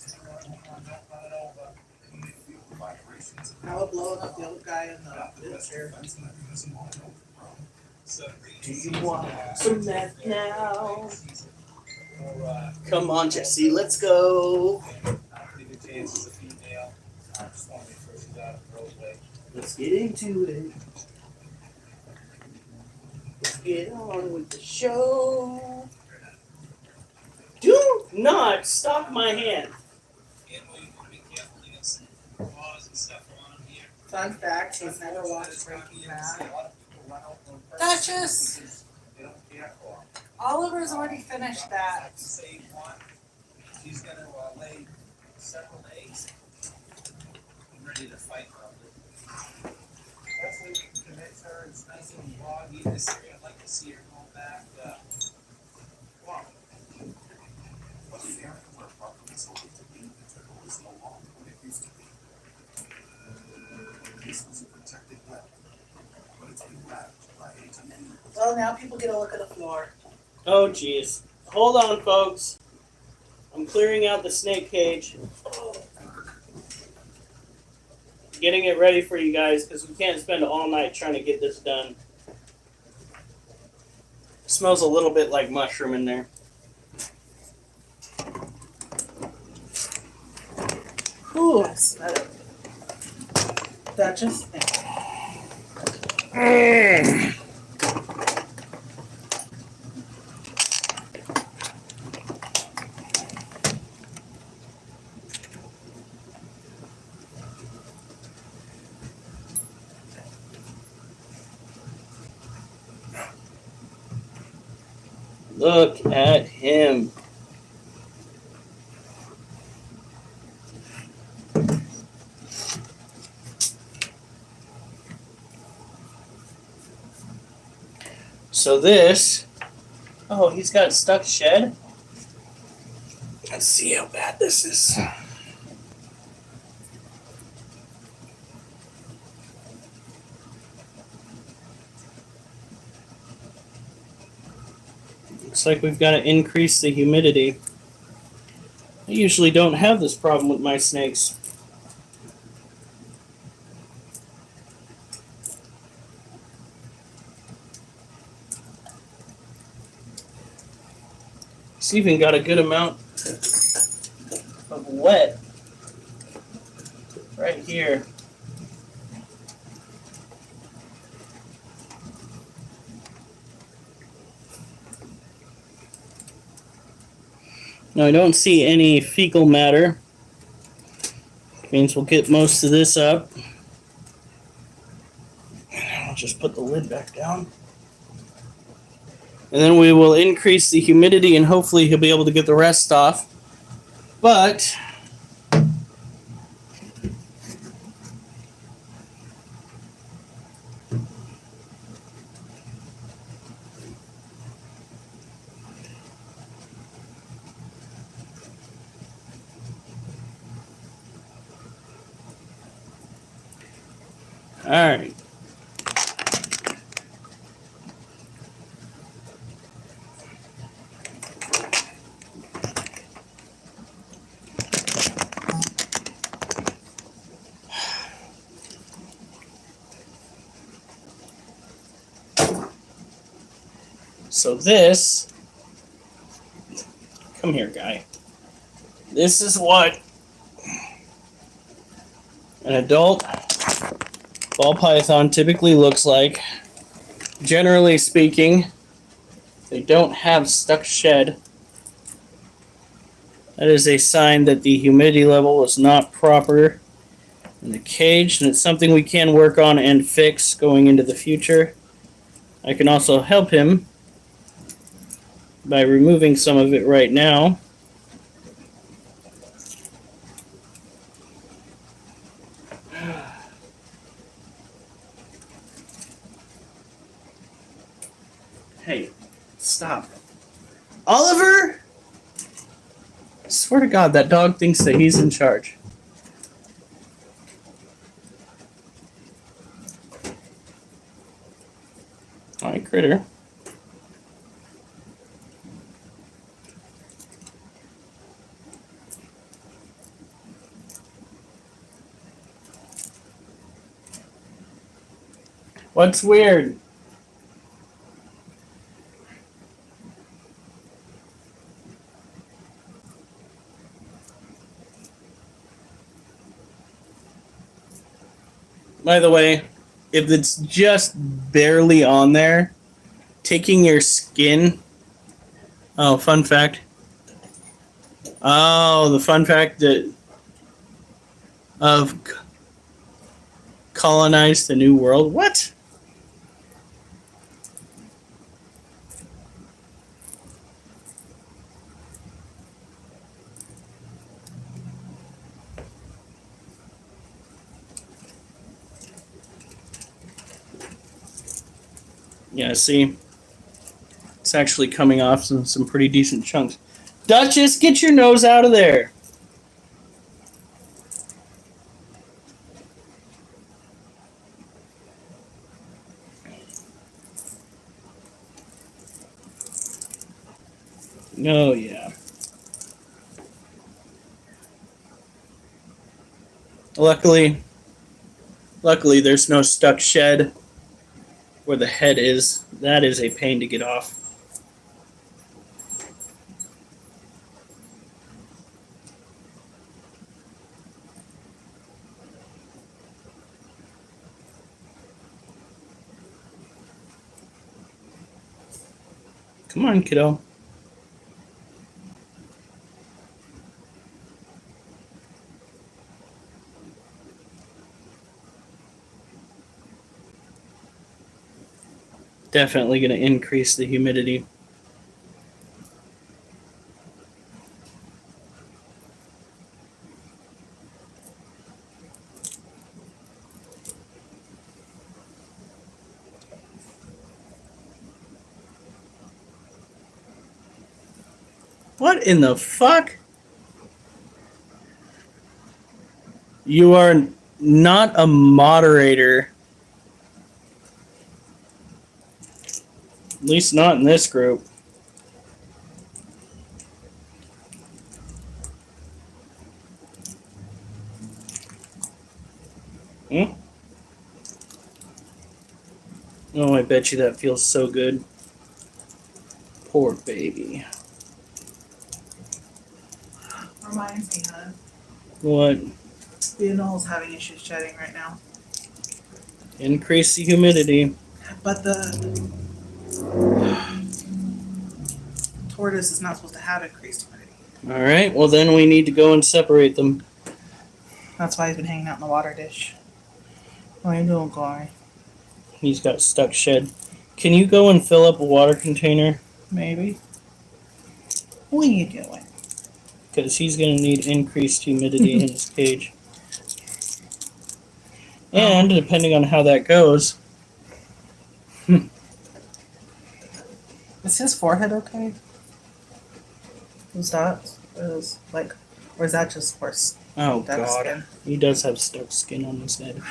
How about blowing up the other guy in the wheelchair? Do you want some meth now? Come on, Jesse, let's go. Let's get into it. Let's get on with the show. Do not stop my hand. Fun fact, she's never watched Breaking Bad. Duchess! Oliver's already finished that. She's gonna lay several eggs. I'm ready to fight probably. Hopefully we can convince her it's nice and foggy this area. I'd like to see her go back. Wow. But the area where property sold to be integral is no longer what it used to be. This was a protected web, but it's been ravaged by agent. Well, now people get a look at the floor. Oh, jeez. Hold on, folks. I'm clearing out the snake cage. Getting it ready for you guys because we can't spend all night trying to get this done. It smells a little bit like mushroom in there. Ooh, I smell it. Duchess? Look at him. So this, oh, he's got stuck shed. Let's see how bad this is. Looks like we've got to increase the humidity. I usually don't have this problem with my snakes. It's even got a good amount of wet right here. Now I don't see any fecal matter. Means we'll get most of this up. I'll just put the lid back down. And then we will increase the humidity and hopefully he'll be able to get the rest off. But all right. So this, come here, guy. This is what an adult ball python typically looks like. Generally speaking, they don't have stuck shed. That is a sign that the humidity level was not proper in the cage, and it's something we can work on and fix going into the future. I can also help him by removing some of it right now. Hey, stop. Oliver! I swear to God, that dog thinks that he's in charge. Hi, critter. What's weird? By the way, if it's just barely on there, taking your skin. Oh, fun fact. Oh, the fun fact that of colonized the new world. What? Yeah, see, it's actually coming off some pretty decent chunks. Duchess, get your nose out of there. Oh, yeah. Luckily, there's no stuck shed where the head is. That is a pain to get off. Come on, kiddo. Definitely going to increase the humidity. What in the fuck? You are not a moderator. At least not in this group. Hmm? Oh, I bet you that feels so good. Poor baby. Reminds me, hon. What? Beanol's having issues shedding right now. Increase the humidity. But the tortoise is not supposed to have increased humidity. All right, well then we need to go and separate them. That's why he's been hanging out in the water dish. What are you doing, Corey? He's got stuck shed. Can you go and fill up a water container? Maybe. What are you doing? Because he's going to need increased humidity in his cage. And depending on how that goes. Is his forehead okay? Is that? Is like, or is that just worse? Oh, Dead God. skin? He does have stuck skin on his head.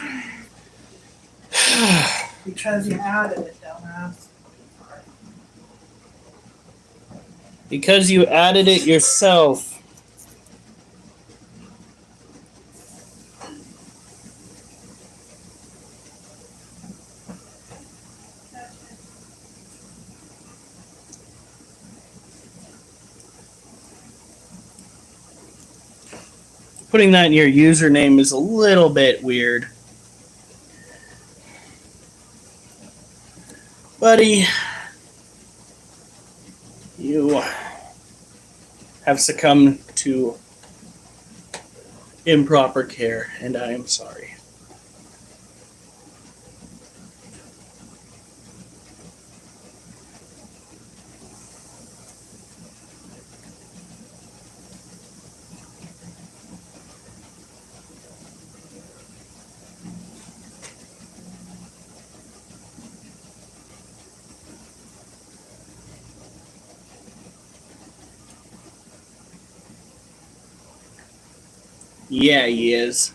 Because you added it, dumbass. Because you added it yourself. Putting that in your username is a little bit weird. Buddy, you have succumbed to improper care, and I am sorry. Yeah, he is.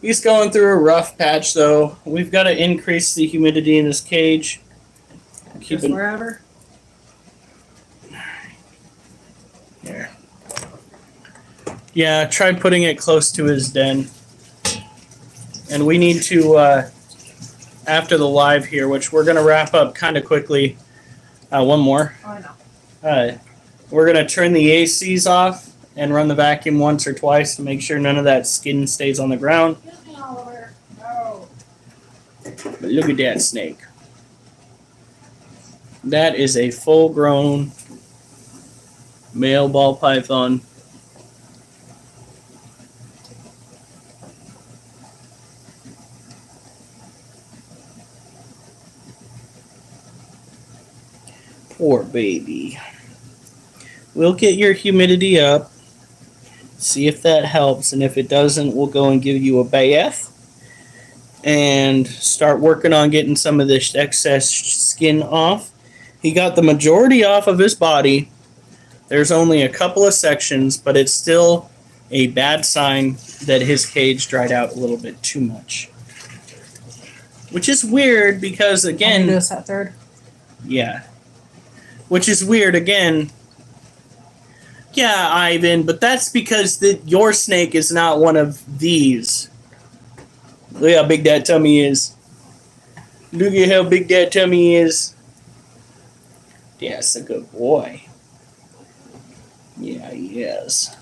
He's going through a rough patch, though. We've got to increase the humidity in his cage. Just wherever? Here. Yeah, try putting it close to his den. And we need to after the live here, which we're gonna wrap up kind of quickly. One more. Oh, I know. We're gonna turn the ACs off and run the vacuum once or twice to make sure none of that skin stays on the ground. No. But look at that snake. That is a full-grown male ball python. Poor baby. We'll get your humidity up, see if that helps, and if it doesn't, we'll go and give you a bath and start working on getting some of this excess skin off. He got the majority off of his body. There's only a couple of sections, but it's still a bad sign that his cage dried out a little bit too much. Which is weird because, again... Do us that third? Yeah. Which is weird, again. Yeah, Ivan, but that's because your snake is not one of these. Look how big that tummy is. Look at how big that tummy is. That's a good boy. Yeah, he is.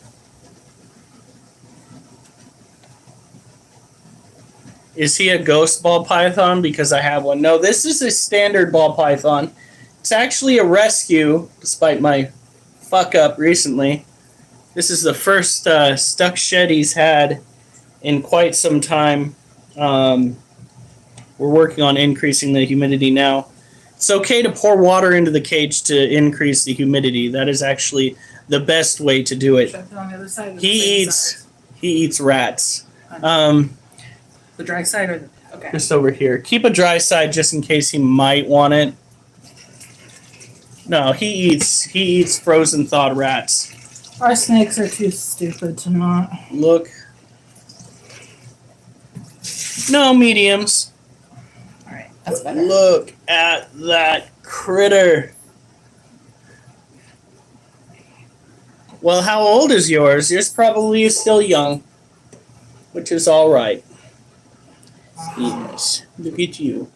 Is he a ghost ball python? Because I have one. No, this is a standard ball python. It's actually a rescue, despite my fuck up recently. This is the first stuck shed he's had in quite some time. We're working on increasing the humidity now. It's okay to pour water into the cage to increase the humidity. That is actually the best way to do it. On the other side or the He same side? eats rats. The dry side or the... Okay. Just over here. Keep a dry side just in case he might want it. No, he eats frozen thawed rats. Our snakes are too stupid to not. Look. No, mediums. Alright, that's better. Look at that critter. Well, how old is yours? Yours probably is still young, which is all right. Yes, look at you.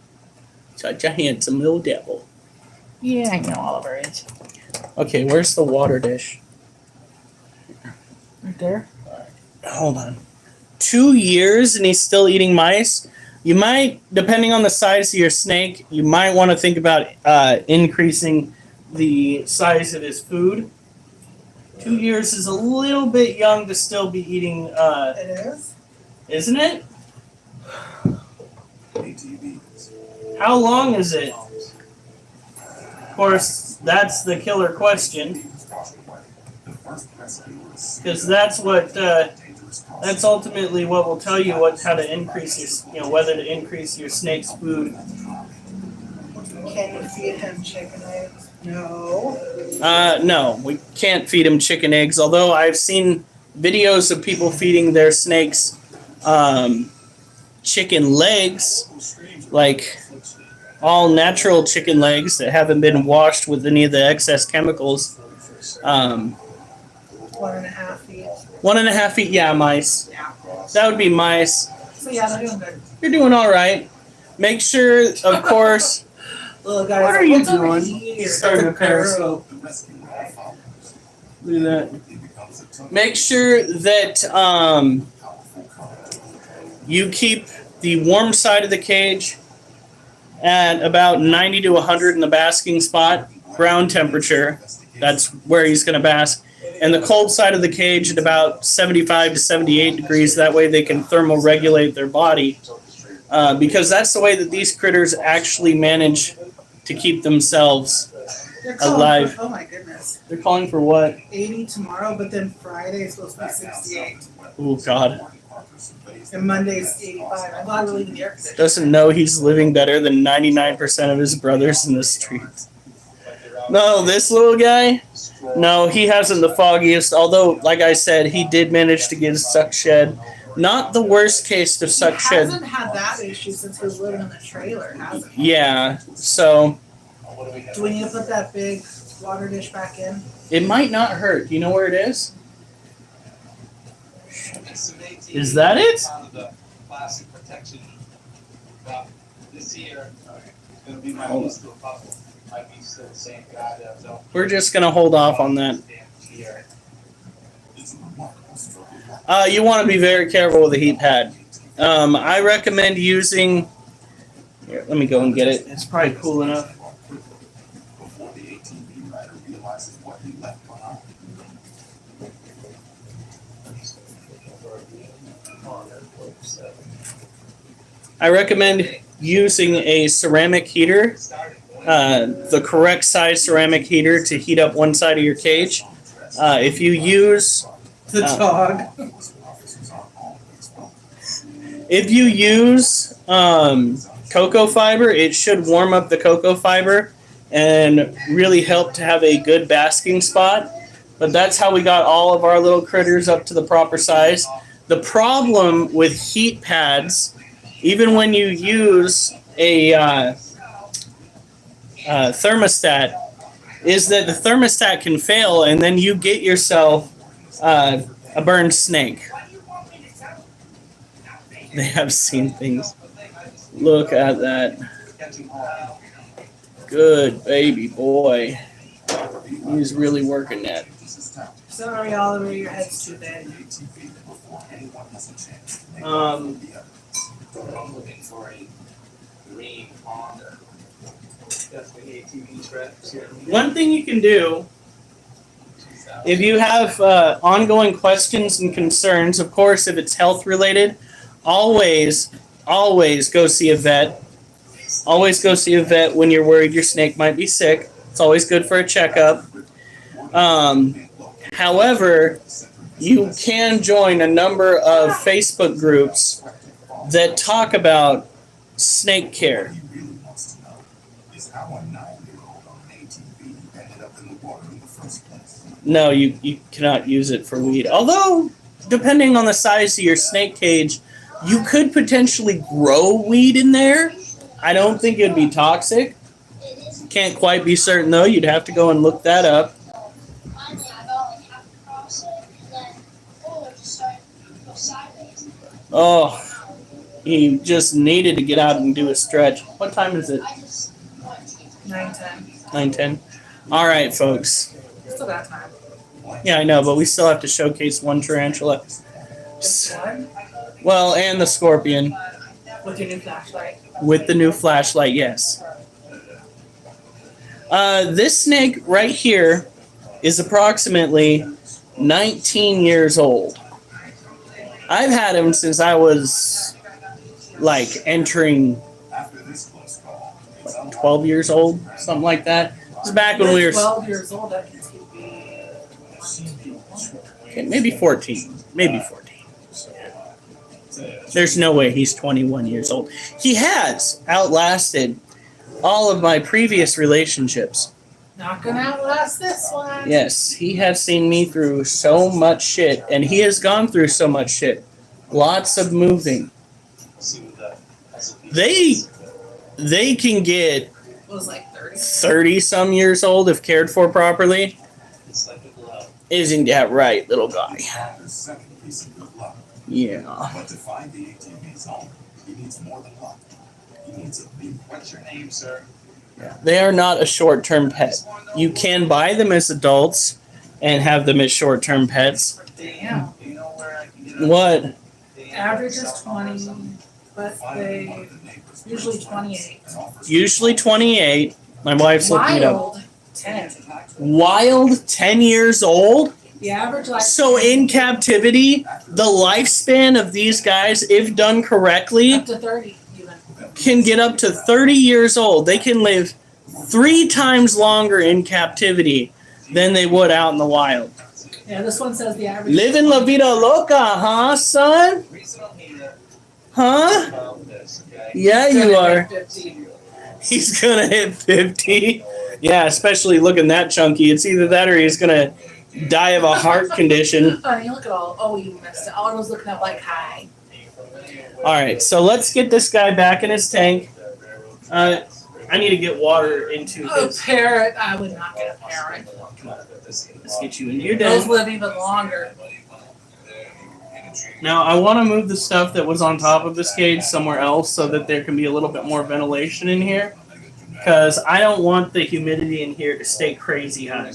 Such a handsome little devil. Yeah, I know Oliver is. Okay, where's the water dish? Right there? Hold on. 2 years and he's still eating mice? You might, depending on the size of your snake, you might want to think about increasing the size of his food. 2 years is a little bit young to still be eating, It is? isn't it? ATVs. How long is it? Of course, that's the killer question, because that's what that's ultimately what will tell you how to increase your, whether to increase your snake's food. Can you feed him chicken eggs? No. No, we can't feed him chicken eggs. Although I've seen videos of people feeding their snakes chicken legs, like all natural chicken legs that haven't been washed with any of the excess chemicals. 1.5 feet. 1.5 feet, yeah, mice. Yeah. That would be mice. So yeah, they're doing good. You're doing all right. Make sure, of course. Little guys, What are you what's over doing? here? Starting a periscope. Look at that. Make sure that you keep the warm side of the cage at about 90 to 100 in the basking spot, ground temperature. That's where he's going to bask. And the cold side of the cage at about 75 to 78 degrees. That way they can thermoregulate their body. Because that's the way that these critters actually manage to keep themselves They're calling alive. For, oh my goodness. They're calling for what? 80 tomorrow, but then Friday is supposed to be 68. Oh, God. And Monday's 85. I'm glad we're leaving the air conditioner. Doesn't know he's living better than 99% of his brothers in the streets. No, this little guy? No, he hasn't the foggiest. Although, like I said, he did manage to get a suck shed. Not the worst case of suck He shed. hasn't had that issue since he was living in the trailer, has he? Yeah, so Do we need to put that big water dish back in? it might not hurt. Do you know where it is? Is that it? This year, it's gonna be my Hold least to a couple. Might be still the same guy that don't. We're just gonna hold off on that. Year. You want to be very careful with the heat pad. I recommend using. Here, let me go and get it. It's probably cool enough. Before the ATV rider realizes what he left behind. I recommend using a ceramic heater, the correct size ceramic heater to heat up one side of your cage. If you use The dog. If you use cocoa fiber, it should warm up the cocoa fiber and really help to have a good basking spot. But that's how we got all of our little critters up to the proper size. The problem with heat pads, even when you use a thermostat, is that the thermostat can fail and then you get yourself a burned snake. They have seen things. Look at that. Good baby boy. He's really working that. Sorry, Oliver, your head's too big. I'm looking for a green Honda. That's the ATV tracks here. One thing you can do, if you have ongoing questions and concerns, of course, if it's health related, always go see a vet. Always go see a vet when you're worried your snake might be sick. It's always good for a checkup. However, you can join a number of Facebook groups that talk about snake care. No, you cannot use it for weed. Although, depending on the size of your snake cage, you could potentially grow weed in there. I don't think it would be toxic. Can't quite be certain, though. You'd have to go and look that up. Oh, he just needed to get out and do a stretch. What time is it? 9:10. 9:10. All right, folks. Still got time. Yeah, I know, but we still have to showcase one tarantula. Just one? Well, and the scorpion. With your new flashlight. With the new flashlight, yes. This snake right here is approximately 19 years old. I've had him since I was like entering 12 years old, something like that. It was back when we were 12 years old. I can okay, maybe 14. Maybe 14. There's no way he's 21 years old. He has outlasted all of my previous relationships. Not gonna outlast this one. Yes, he has seen me through so much shit, and he has gone through so much shit. Lots of moving. They can get It was like 30. 30 some years old if cared for properly. Isn't that right, little guy? Yeah. But to find the ATV's home, he needs more than luck. He needs a big. What's your name, sir? They are not a short-term pet. You can buy them as adults and have them as short-term pets. Damn. Do you know where I can get What? Average is 20, but they usually 28. Usually 28. My wife's looking it up. Wild 10. Wild 10 years old? The average life. So in captivity, the lifespan of these guys, if done correctly, Up to 30 even. can get up to 30 years old. They can live 3 times longer in captivity than they would out in the wild. Yeah, this one says the average. Living la vida loca, huh, son? Huh? Yeah, you are. 50. He's gonna hit 50. Yeah, especially looking that chunky. It's either that or he's gonna die of a heart condition. Oh, you look at all. Oh, you missed it. All I was looking at like high. All right, so let's get this guy back in his tank. I need to get water into A his. parrot. I would not get a parrot. Let's get you in your Those den. live even longer. Now, I want to move the stuff that was on top of this cage somewhere else so that there can be a little bit more ventilation in here. Because I don't want the humidity in here to stay crazy high.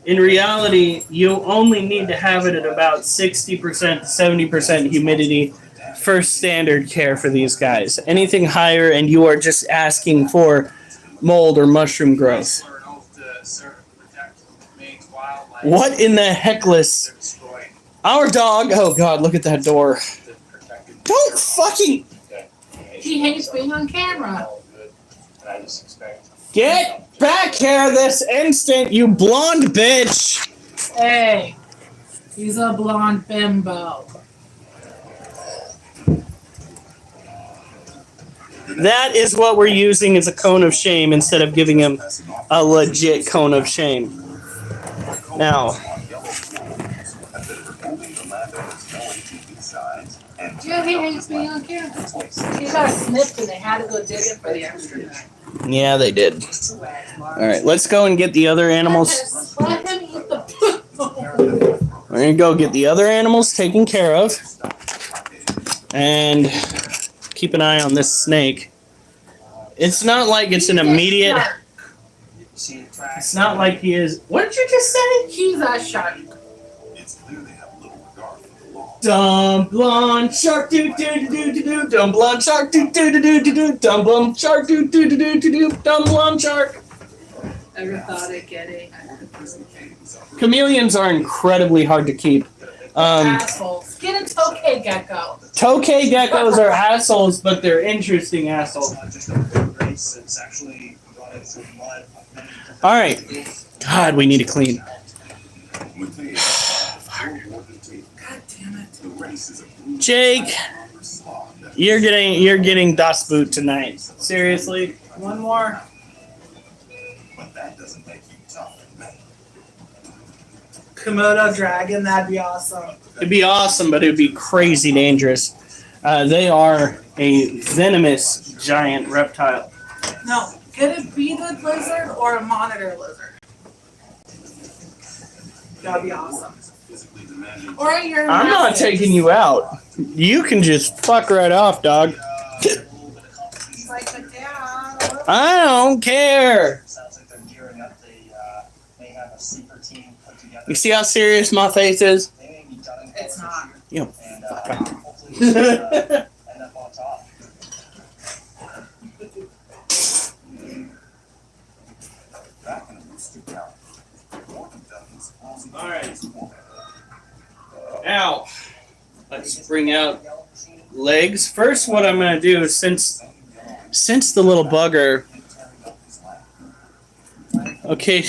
In reality, you only need to have it at about 60% to 70% humidity for standard care for these guys. Anything higher and you are just asking for mold or mushroom growth. What in the heckless? Our dog, oh god, look at that door. Don't fucking... He hates being on camera. Get back here this instant, you blonde bitch! Hey, he's a blonde bimbo. That is what we're using as a cone of shame instead of giving him a legit cone of shame. Now, Yeah, he hates being on camera. He got snipped and they had to go digging for the extra nut. yeah, they did. Alright, let's go and get the other animals. Let him eat the We're gonna go get the other animals taken care of. And keep an eye on this snake. It's not like it's an immediate... It's not like he is... What did you just say? He's a shark. Dumb blonde shark doo doo doo doo doo. Dumb blonde shark doo doo doo doo doo doo. Dumb blonde shark doo doo doo doo doo. Dumb blonde shark. Never thought of getting Chameleons are incredibly hard to keep. assholes. Get a tokay gecko. Tokay geckos are assholes, but they're interesting assholes. All right. God, we need to clean. God damn it. Jake, you're getting Das Boot tonight. Seriously? One more. But that doesn't make you tough. Komodo dragon, that'd be awesome. It'd be awesome, but it'd be crazy dangerous. They are a venomous giant reptile. No, could it be the lizard or a monitor lizard? That'd be awesome. Or your I'm not taking you out. You can just fuck right off, dog. It's like, but dad, I don't care. Sounds like they're gearing up. They have a sleeper team put together. You see how serious my face is? They may be done in It's not. You and hopefully end up on top. Back in the rooster cow. All right. Now, let's bring out legs. First, what I'm going to do is since the little bugger. Okay.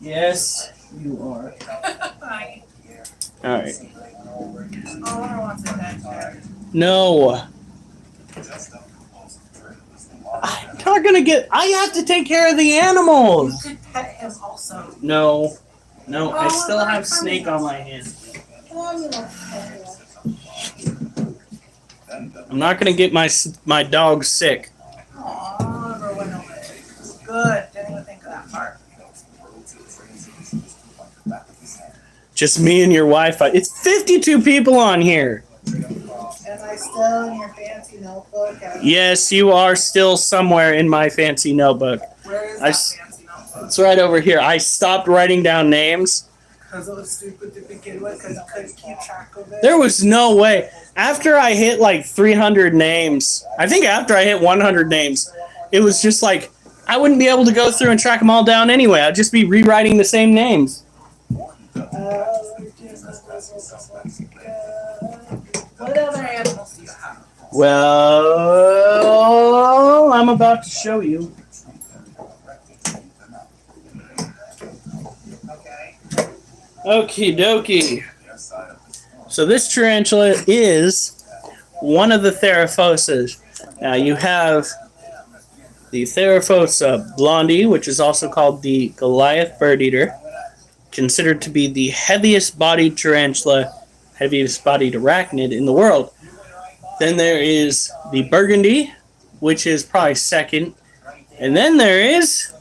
Yes, you are. Hi. All right. Oh, I want to that chair. No. I'm not gonna get. I have to take care of the animals. You could pet him also. No, I still have Snake on my hand. Oh, you love pet. I'm not gonna get my dog sick. Aw, never went away. Good. Didn't even think of that part. Just me and your Wi-Fi. It's 52 people on here. Am I still in your fancy notebook? Yes, you are still somewhere in my fancy notebook. Where is I that s- fancy notebook? It's right over here. I stopped writing down names. because it was stupid to begin with, because I couldn't keep track of it. There was no way. After I hit like 300 names, I think after I hit 100 names, it was just like, I wouldn't be able to go through and track them all down anyway. I'd just be rewriting the same names. What other animals do you have? Well, I'm about to show you. Okay. Okie dokie. So this tarantula is one of the Theraphosas. Now you have the Theraphosa blondie, which is also called the Goliath bird eater, considered to be the heaviest bodied tarantula, heaviest bodied arachnid in the world. Then there is the burgundy, which is probably second. And then there is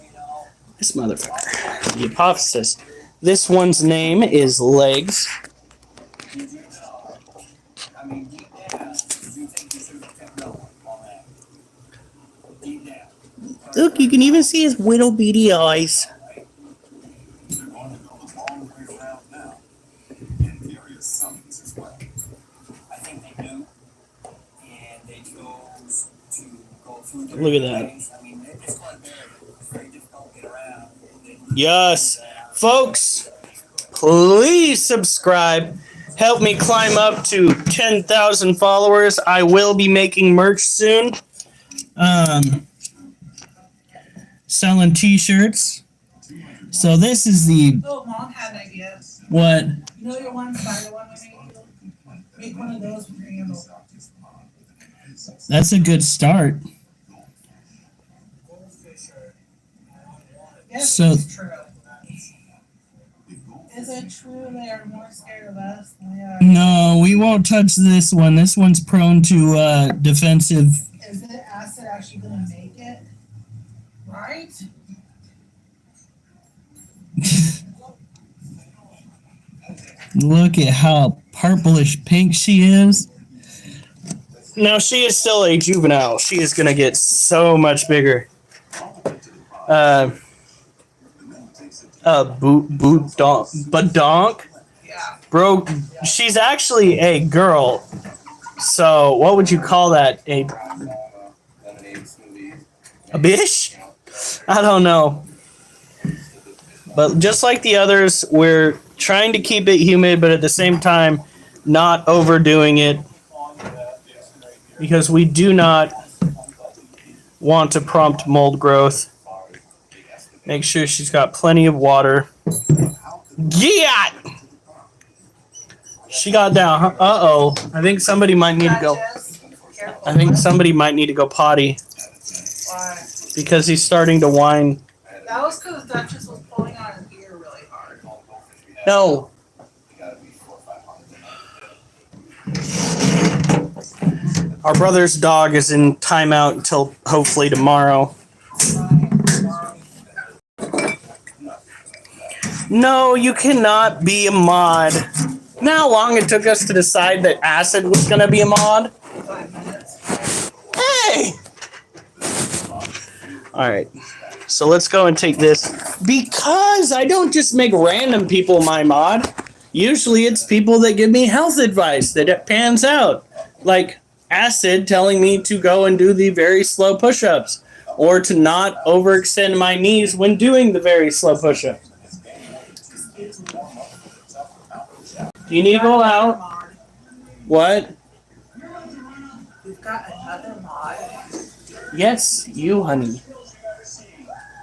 This motherfucker. The hypothesis. This one's name is Legs. I mean, deep down, do you think you should have kept going on that? Deep down. Look, you can even see his little beady eyes. They're going to go the long way around now. And various summons as well. I think they do. And they chose to go through the Look at that. ways. I mean, it's quite bad. It's very difficult to get around. Yes. Folks, please subscribe. Help me climb up to 10,000 followers. I will be making merch soon. Selling t-shirts. So this is the Oh, Mom had an idea. what? You know your one spider one we made? Make one of those with your handle. That's a good start. Yes, So- it's true. Is it true they are more scared of us than we are? No, we won't touch this one. This one's prone to defensive. Is the acid actually gonna make it? Right? Look at how purplish pink she is. Now she is still a juvenile. She is gonna get so much bigger. Badonk. Yeah. Bro, she's actually a girl. So what would you call that? A bish? I don't know. But just like the others, we're trying to keep it humid, but at the same time, not overdoing it. Because we do not want to prompt mold growth. Make sure she's got plenty of water. Yeah! She got down. Uh-oh. I think somebody might need to go. Careful. I think somebody might need to go potty. Why? Because he's starting to whine. That was because Duchess was pulling on his ear really hard. No. Our brother's dog is in timeout until hopefully tomorrow. No, you cannot be a mod. You know how long it took us to decide that acid was going to be a mod? 5 minutes. Hey! Alright. So let's go and take this. Because I don't just make random people my mod. Usually it's people that give me health advice that it pans out. Like Acid telling me to go and do the very slow push-ups. Or to not overextend my knees when doing the very slow push-ups. Do you need to go out? What? We've got another mod. Yes, you, honey.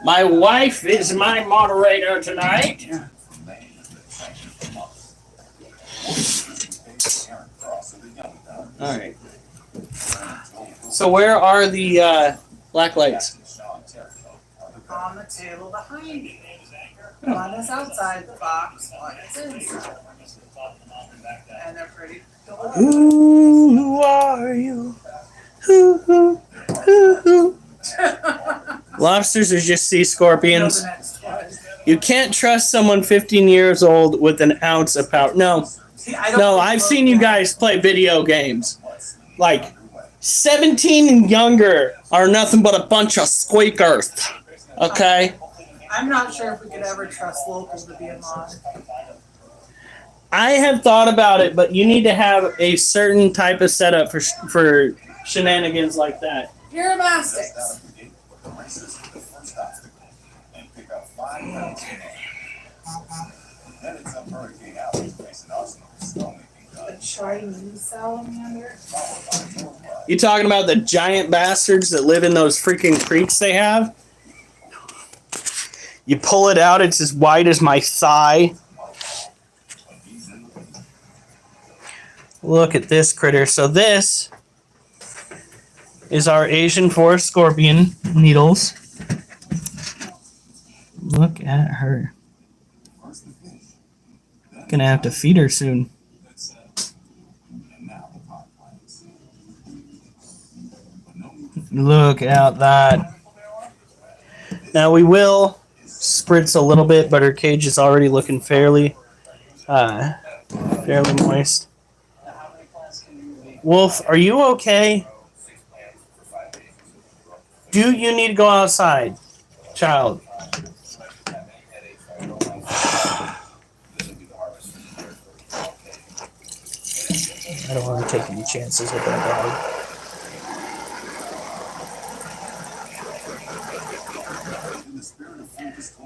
My wife is my moderator tonight. All right. So where are the black lights? On the table behind you. One is outside the box, one is inside. And they're pretty delicious. Who are you? Who? Lobsters are just sea scorpions. The next one. You can't trust someone 15 years old with an ounce of power. No, See, I don't no, think I've both seen you of them- guys play video games. Like, 17 and younger are nothing but a bunch of squeakers. Okay? I'm not sure if we could ever trust locals to be a mod. I have thought about it, but you need to have a certain type of setup for shenanigans like that. Pyramastics. A Chinese salamander. You talking about the giant bastards that live in those freaking creeks they have? You pull it out, it's as wide as my thigh. Look at this critter. So this is our Asian forest scorpion needles. Look at her. Gonna have to feed her soon. Look at that. Now we will spritz a little bit, but her cage is already looking fairly moist. Wolf, are you okay? Do you need to go outside, child? I don't want to take any chances with that dog.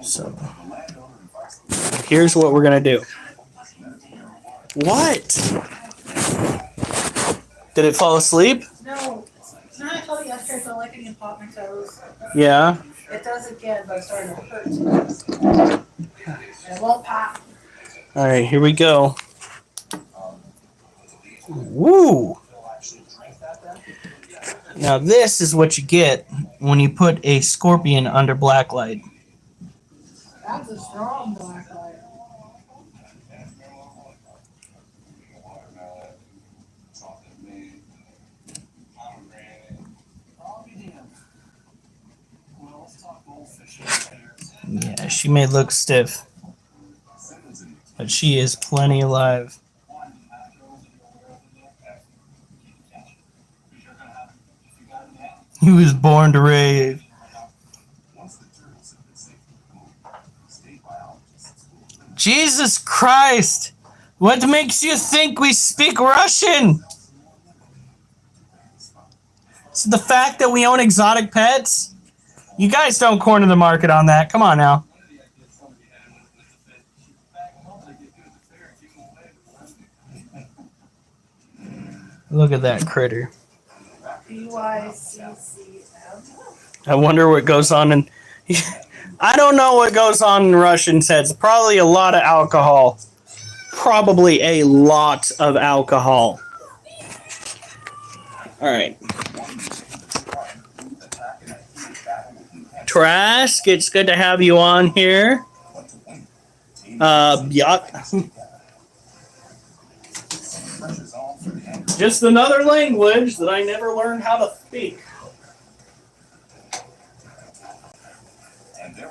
So, here's what we're gonna do. What? Did it fall asleep? No. No, I told you yesterday I felt like I can pop my toes. Yeah. It does again, but it's starting to hurt too. And it won't pop. All right, here we go. Woo! Now this is what you get when you put a scorpion under blacklight. That's a strong black light. Yeah, she may look stiff, but she is plenty alive. He was born to rave. Jesus Christ! What makes you think we speak Russian? It's the fact that we own exotic pets? You guys don't corner the market on that. Come on now. Look at that critter. BYCCM. I wonder what goes on in... I don't know what goes on in Russian sets. Probably a lot of alcohol. Probably a lot of alcohol. Alright. Trask, it's good to have you on here. Yuck. Just another language that I never learned how to speak.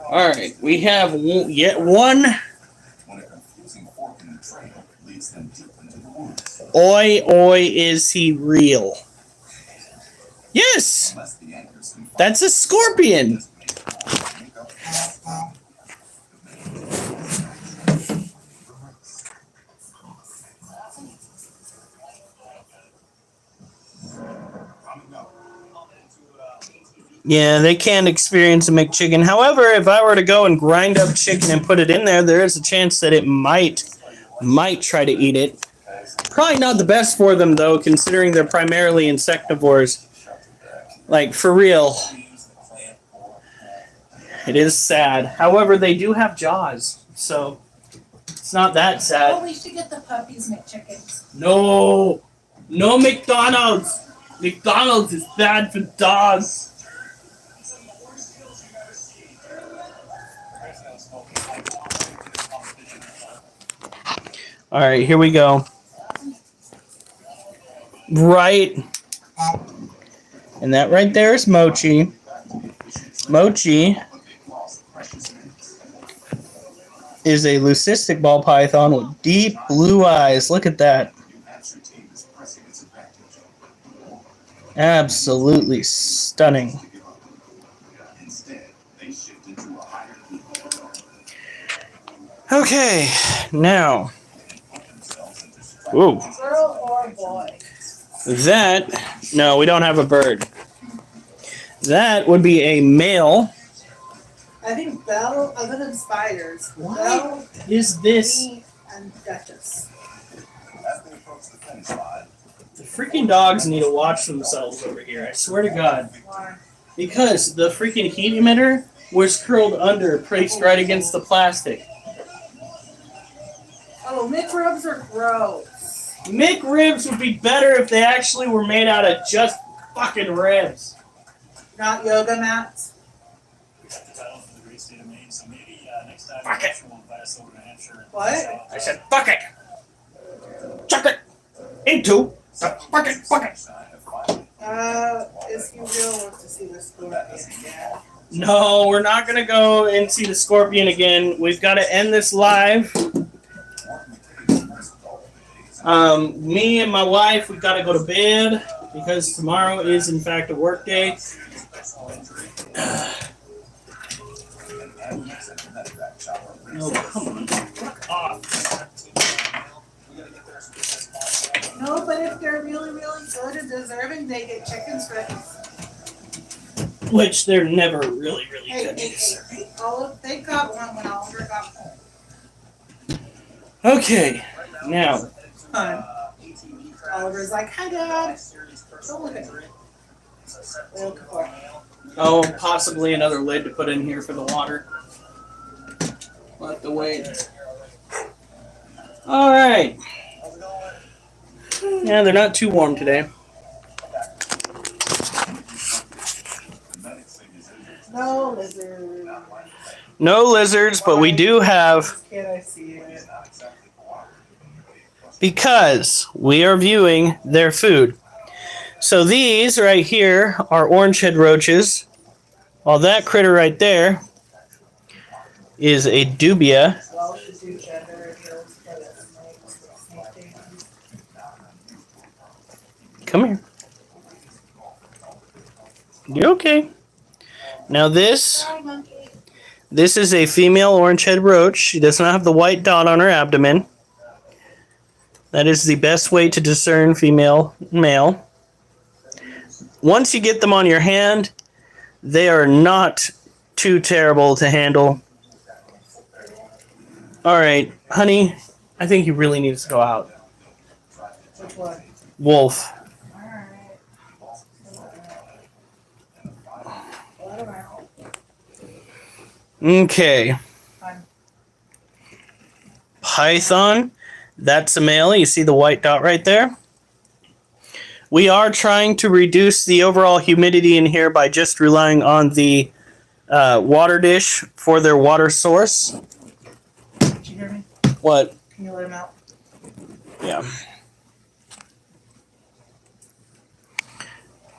Alright, we have yet one. Oi, oi, is he real? Yes! That's a scorpion! Yeah, they can't experience a McChicken. However, if I were to go and grind up chicken and put it in there, there is a chance that it might try to eat it. Probably not the best for them, though, considering they're primarily insectivores. Like, for real. It is sad. However, they do have jaws, so it's not that Oh, sad. we should get the puppies McChickens. No! No McDonald's! McDonald's is bad for dogs. All right, here we go. Right. And that right there is Mochi. Mochi is a leucistic ball python with deep blue eyes. Look at that. Absolutely stunning. Okay, now. Whoa. Girl or boy? No, we don't have a bird. That would be a male. I think Belle, other than spiders, What Belle, is this? me, and Duchess. The freaking dogs need to watch themselves over here. I swear to God. Why? Because the freaking heat emitter was curled under, placed right against the plastic. Oh, McRibs are gross. McRibs would be better if they actually were made out of just fucking ribs. Not yoga mats. Fuck it. What? I said, fuck it. Chuck it. Into the fucking bucket. Is he real wants to see the scorpion? Yeah. No, we're not gonna go and see the scorpion again. We've got to end this live. Me and my wife, we've got to go to bed because tomorrow is in fact a work day. No, come on. Fuck off. No, but if they're really, really good and deserving, they get chicken strips. Which they're never really, really Hey, good. they got one when Oliver got home. Okay, now. Oliver's like, hi, Dad. Don't look at me. What are you looking for? Oh, possibly another lid to put in here for the water. We'll have to wait. All right. Yeah, they're not too warm today. No lizard. No lizards, but we do have, Can I see it? because we are viewing their food. So these right here are orange head roaches, while that critter right there is a dubia. Well, she's do gender reveals for the snake. Come here. You okay? Now this is a female orange head roach. She does not have the white dot on her abdomen. That is the best way to discern female and male. Once you get them on your hand, they are not too terrible to handle. All right, honey, I think you really need to go out. Which one? Wolf. Alright. Let him out. Okay. Fine. Python. That's a male. You see the white dot right there? We are trying to reduce the overall humidity in here by just relying on the water dish for their water source. Did you hear me? What? Can you let him out? Yeah.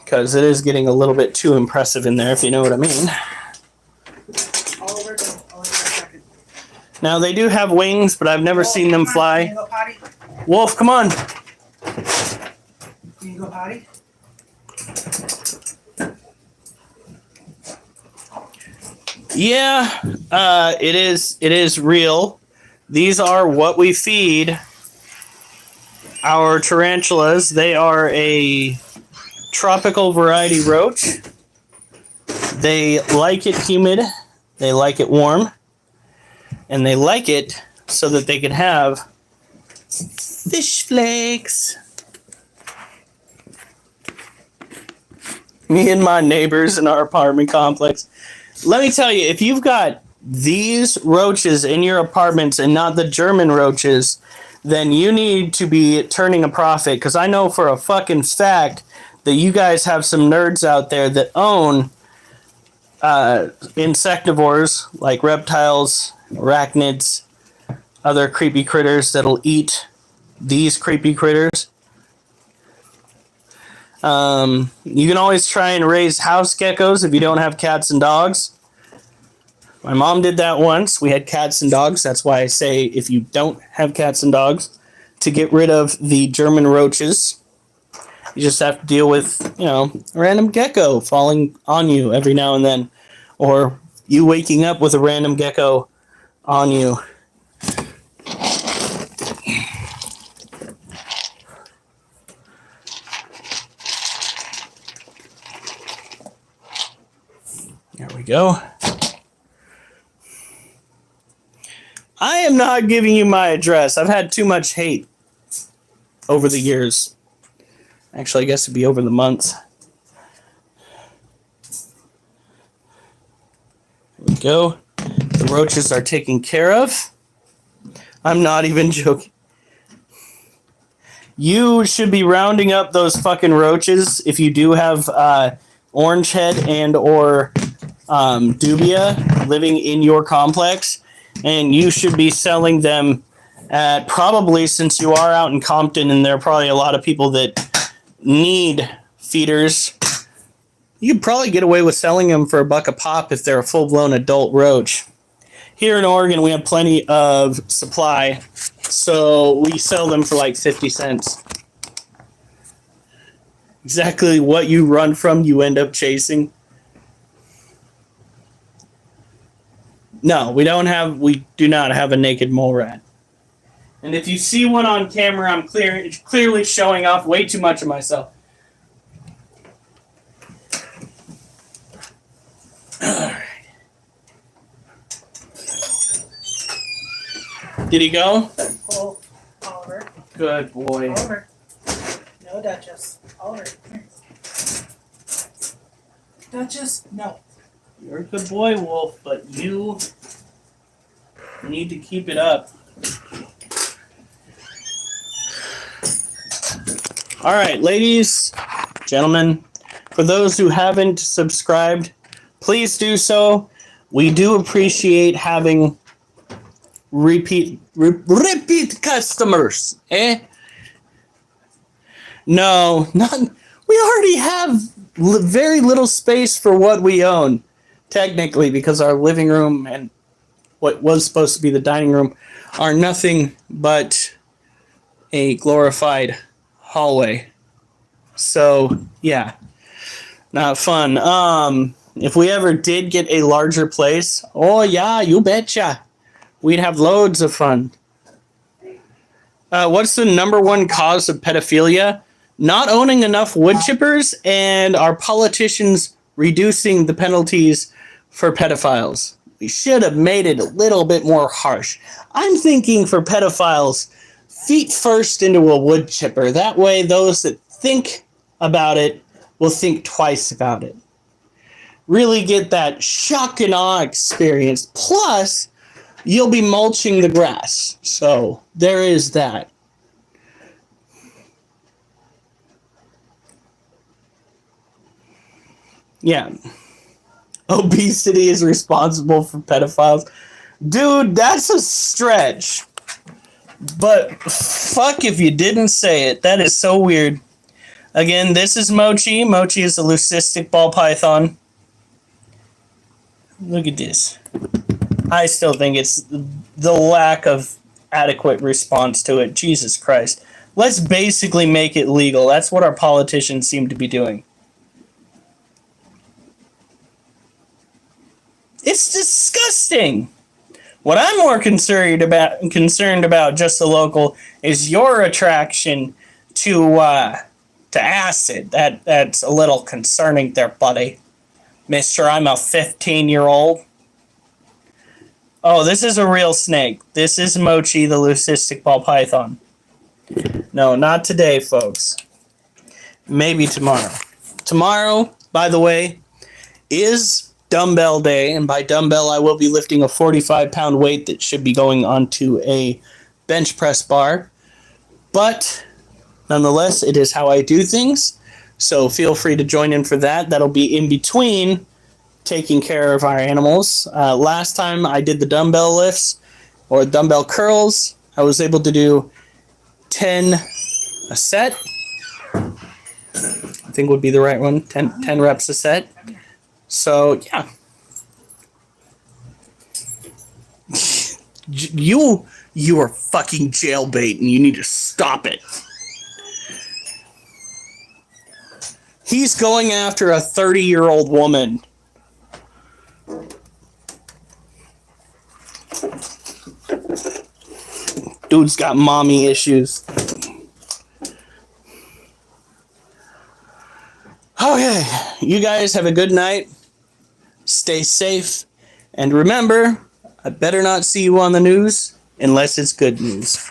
Because it is getting a little bit too impressive in there, if you know what I mean. Oliver, don't. Only for a second. Now, they do have wings, but I've never Wolf, seen them come on, fly. Can you go potty? Wolf, come on. Can you go potty? Yeah, it is real. These are what we feed our tarantulas. They are a tropical variety roach. They like it humid, they like it warm, and they like it so that they can have fish flakes. Me and my neighbors in our apartment complex. Let me tell you, if you've got these roaches in your apartments and not the German roaches, then you need to be turning a profit. Because I know for a fucking fact that you guys have some nerds out there that own insectivores like reptiles, arachnids, other creepy critters that'll eat these creepy critters. You can always try and raise house geckos if you don't have cats and dogs. My mom did that once. We had cats and dogs. That's why I say if you don't have cats and dogs, to get rid of the German roaches, you just have to deal with, a random gecko falling on you every now and then. Or you waking up with a random gecko on you. There we go. I am not giving you my address. I've had too much hate over the years. Actually, I guess it'd be over the months. There we go. The roaches are taken care of. I'm not even joking. You should be rounding up those fucking roaches if you do have orange head and or dubia living in your complex, and you should be selling them at, probably, since you are out in Compton and there are probably a lot of people that need feeders, You could probably get away with selling them for $1 a pop if they're a full-blown adult roach. Here in Oregon, we have plenty of supply, so we sell them for like 50 cents. Exactly what you run from, you end up chasing. No, we do not have a naked mole rat. And if you see one on camera, I'm clearly showing off way too much of myself. Alright. Did he go? Pull. Oliver. Good boy. Oliver. No, Duchess. Oliver. Here. Duchess. No. You're a good boy, Wolf, but you need to keep it up. All right, ladies, gentlemen, for those who haven't subscribed, please do so. We do appreciate having repeat customers. No, not. We already have very little space for what we own, technically, because our living room and what was supposed to be the dining room are nothing but a glorified hallway. So, yeah, not fun. If we ever did get a larger place, oh yeah, you betcha, we'd have loads of fun. What's the number one cause of pedophilia? Not owning enough wood chippers and our politicians reducing the penalties for pedophiles. We should have made it a little bit more harsh. I'm thinking for pedophiles, feet first into a wood chipper. That way those that think about it will think twice about it. Really get that shock and awe experience. Plus, you'll be mulching the grass. So, there is that. Yeah. Obesity is responsible for pedophiles. Dude, that's a stretch. But fuck if you didn't say it. That is so weird. Again, this is Mochi. Mochi is a leucistic ball python. Look at this. I still think it's the lack of adequate response to it. Jesus Christ. Let's basically make it legal. That's what our politicians seem to be doing. It's disgusting. What I'm more concerned about just the local is your attraction to acid. That's a little concerning there, buddy. Mister, I'm a 15-year-old. Oh, this is a real snake. This is Mochi, the leucistic ball python. No, not today, folks. Maybe tomorrow. Tomorrow, by the way, is dumbbell day, and by dumbbell I will be lifting a 45-pound weight that should be going onto a bench press bar. But nonetheless, it is how I do things, so feel free to join in for that. That'll be in between taking care of our animals. Last time I did the dumbbell lifts or dumbbell curls, I was able to do 10 a set. I think would be the right one. 10 reps a set. So, yeah. You are fucking jailbait and you need to stop it. He's going after a 30-year-old woman. Dude's got mommy issues. Okay, you guys have a good night. Stay safe. And remember, I better not see you on the news unless it's good news.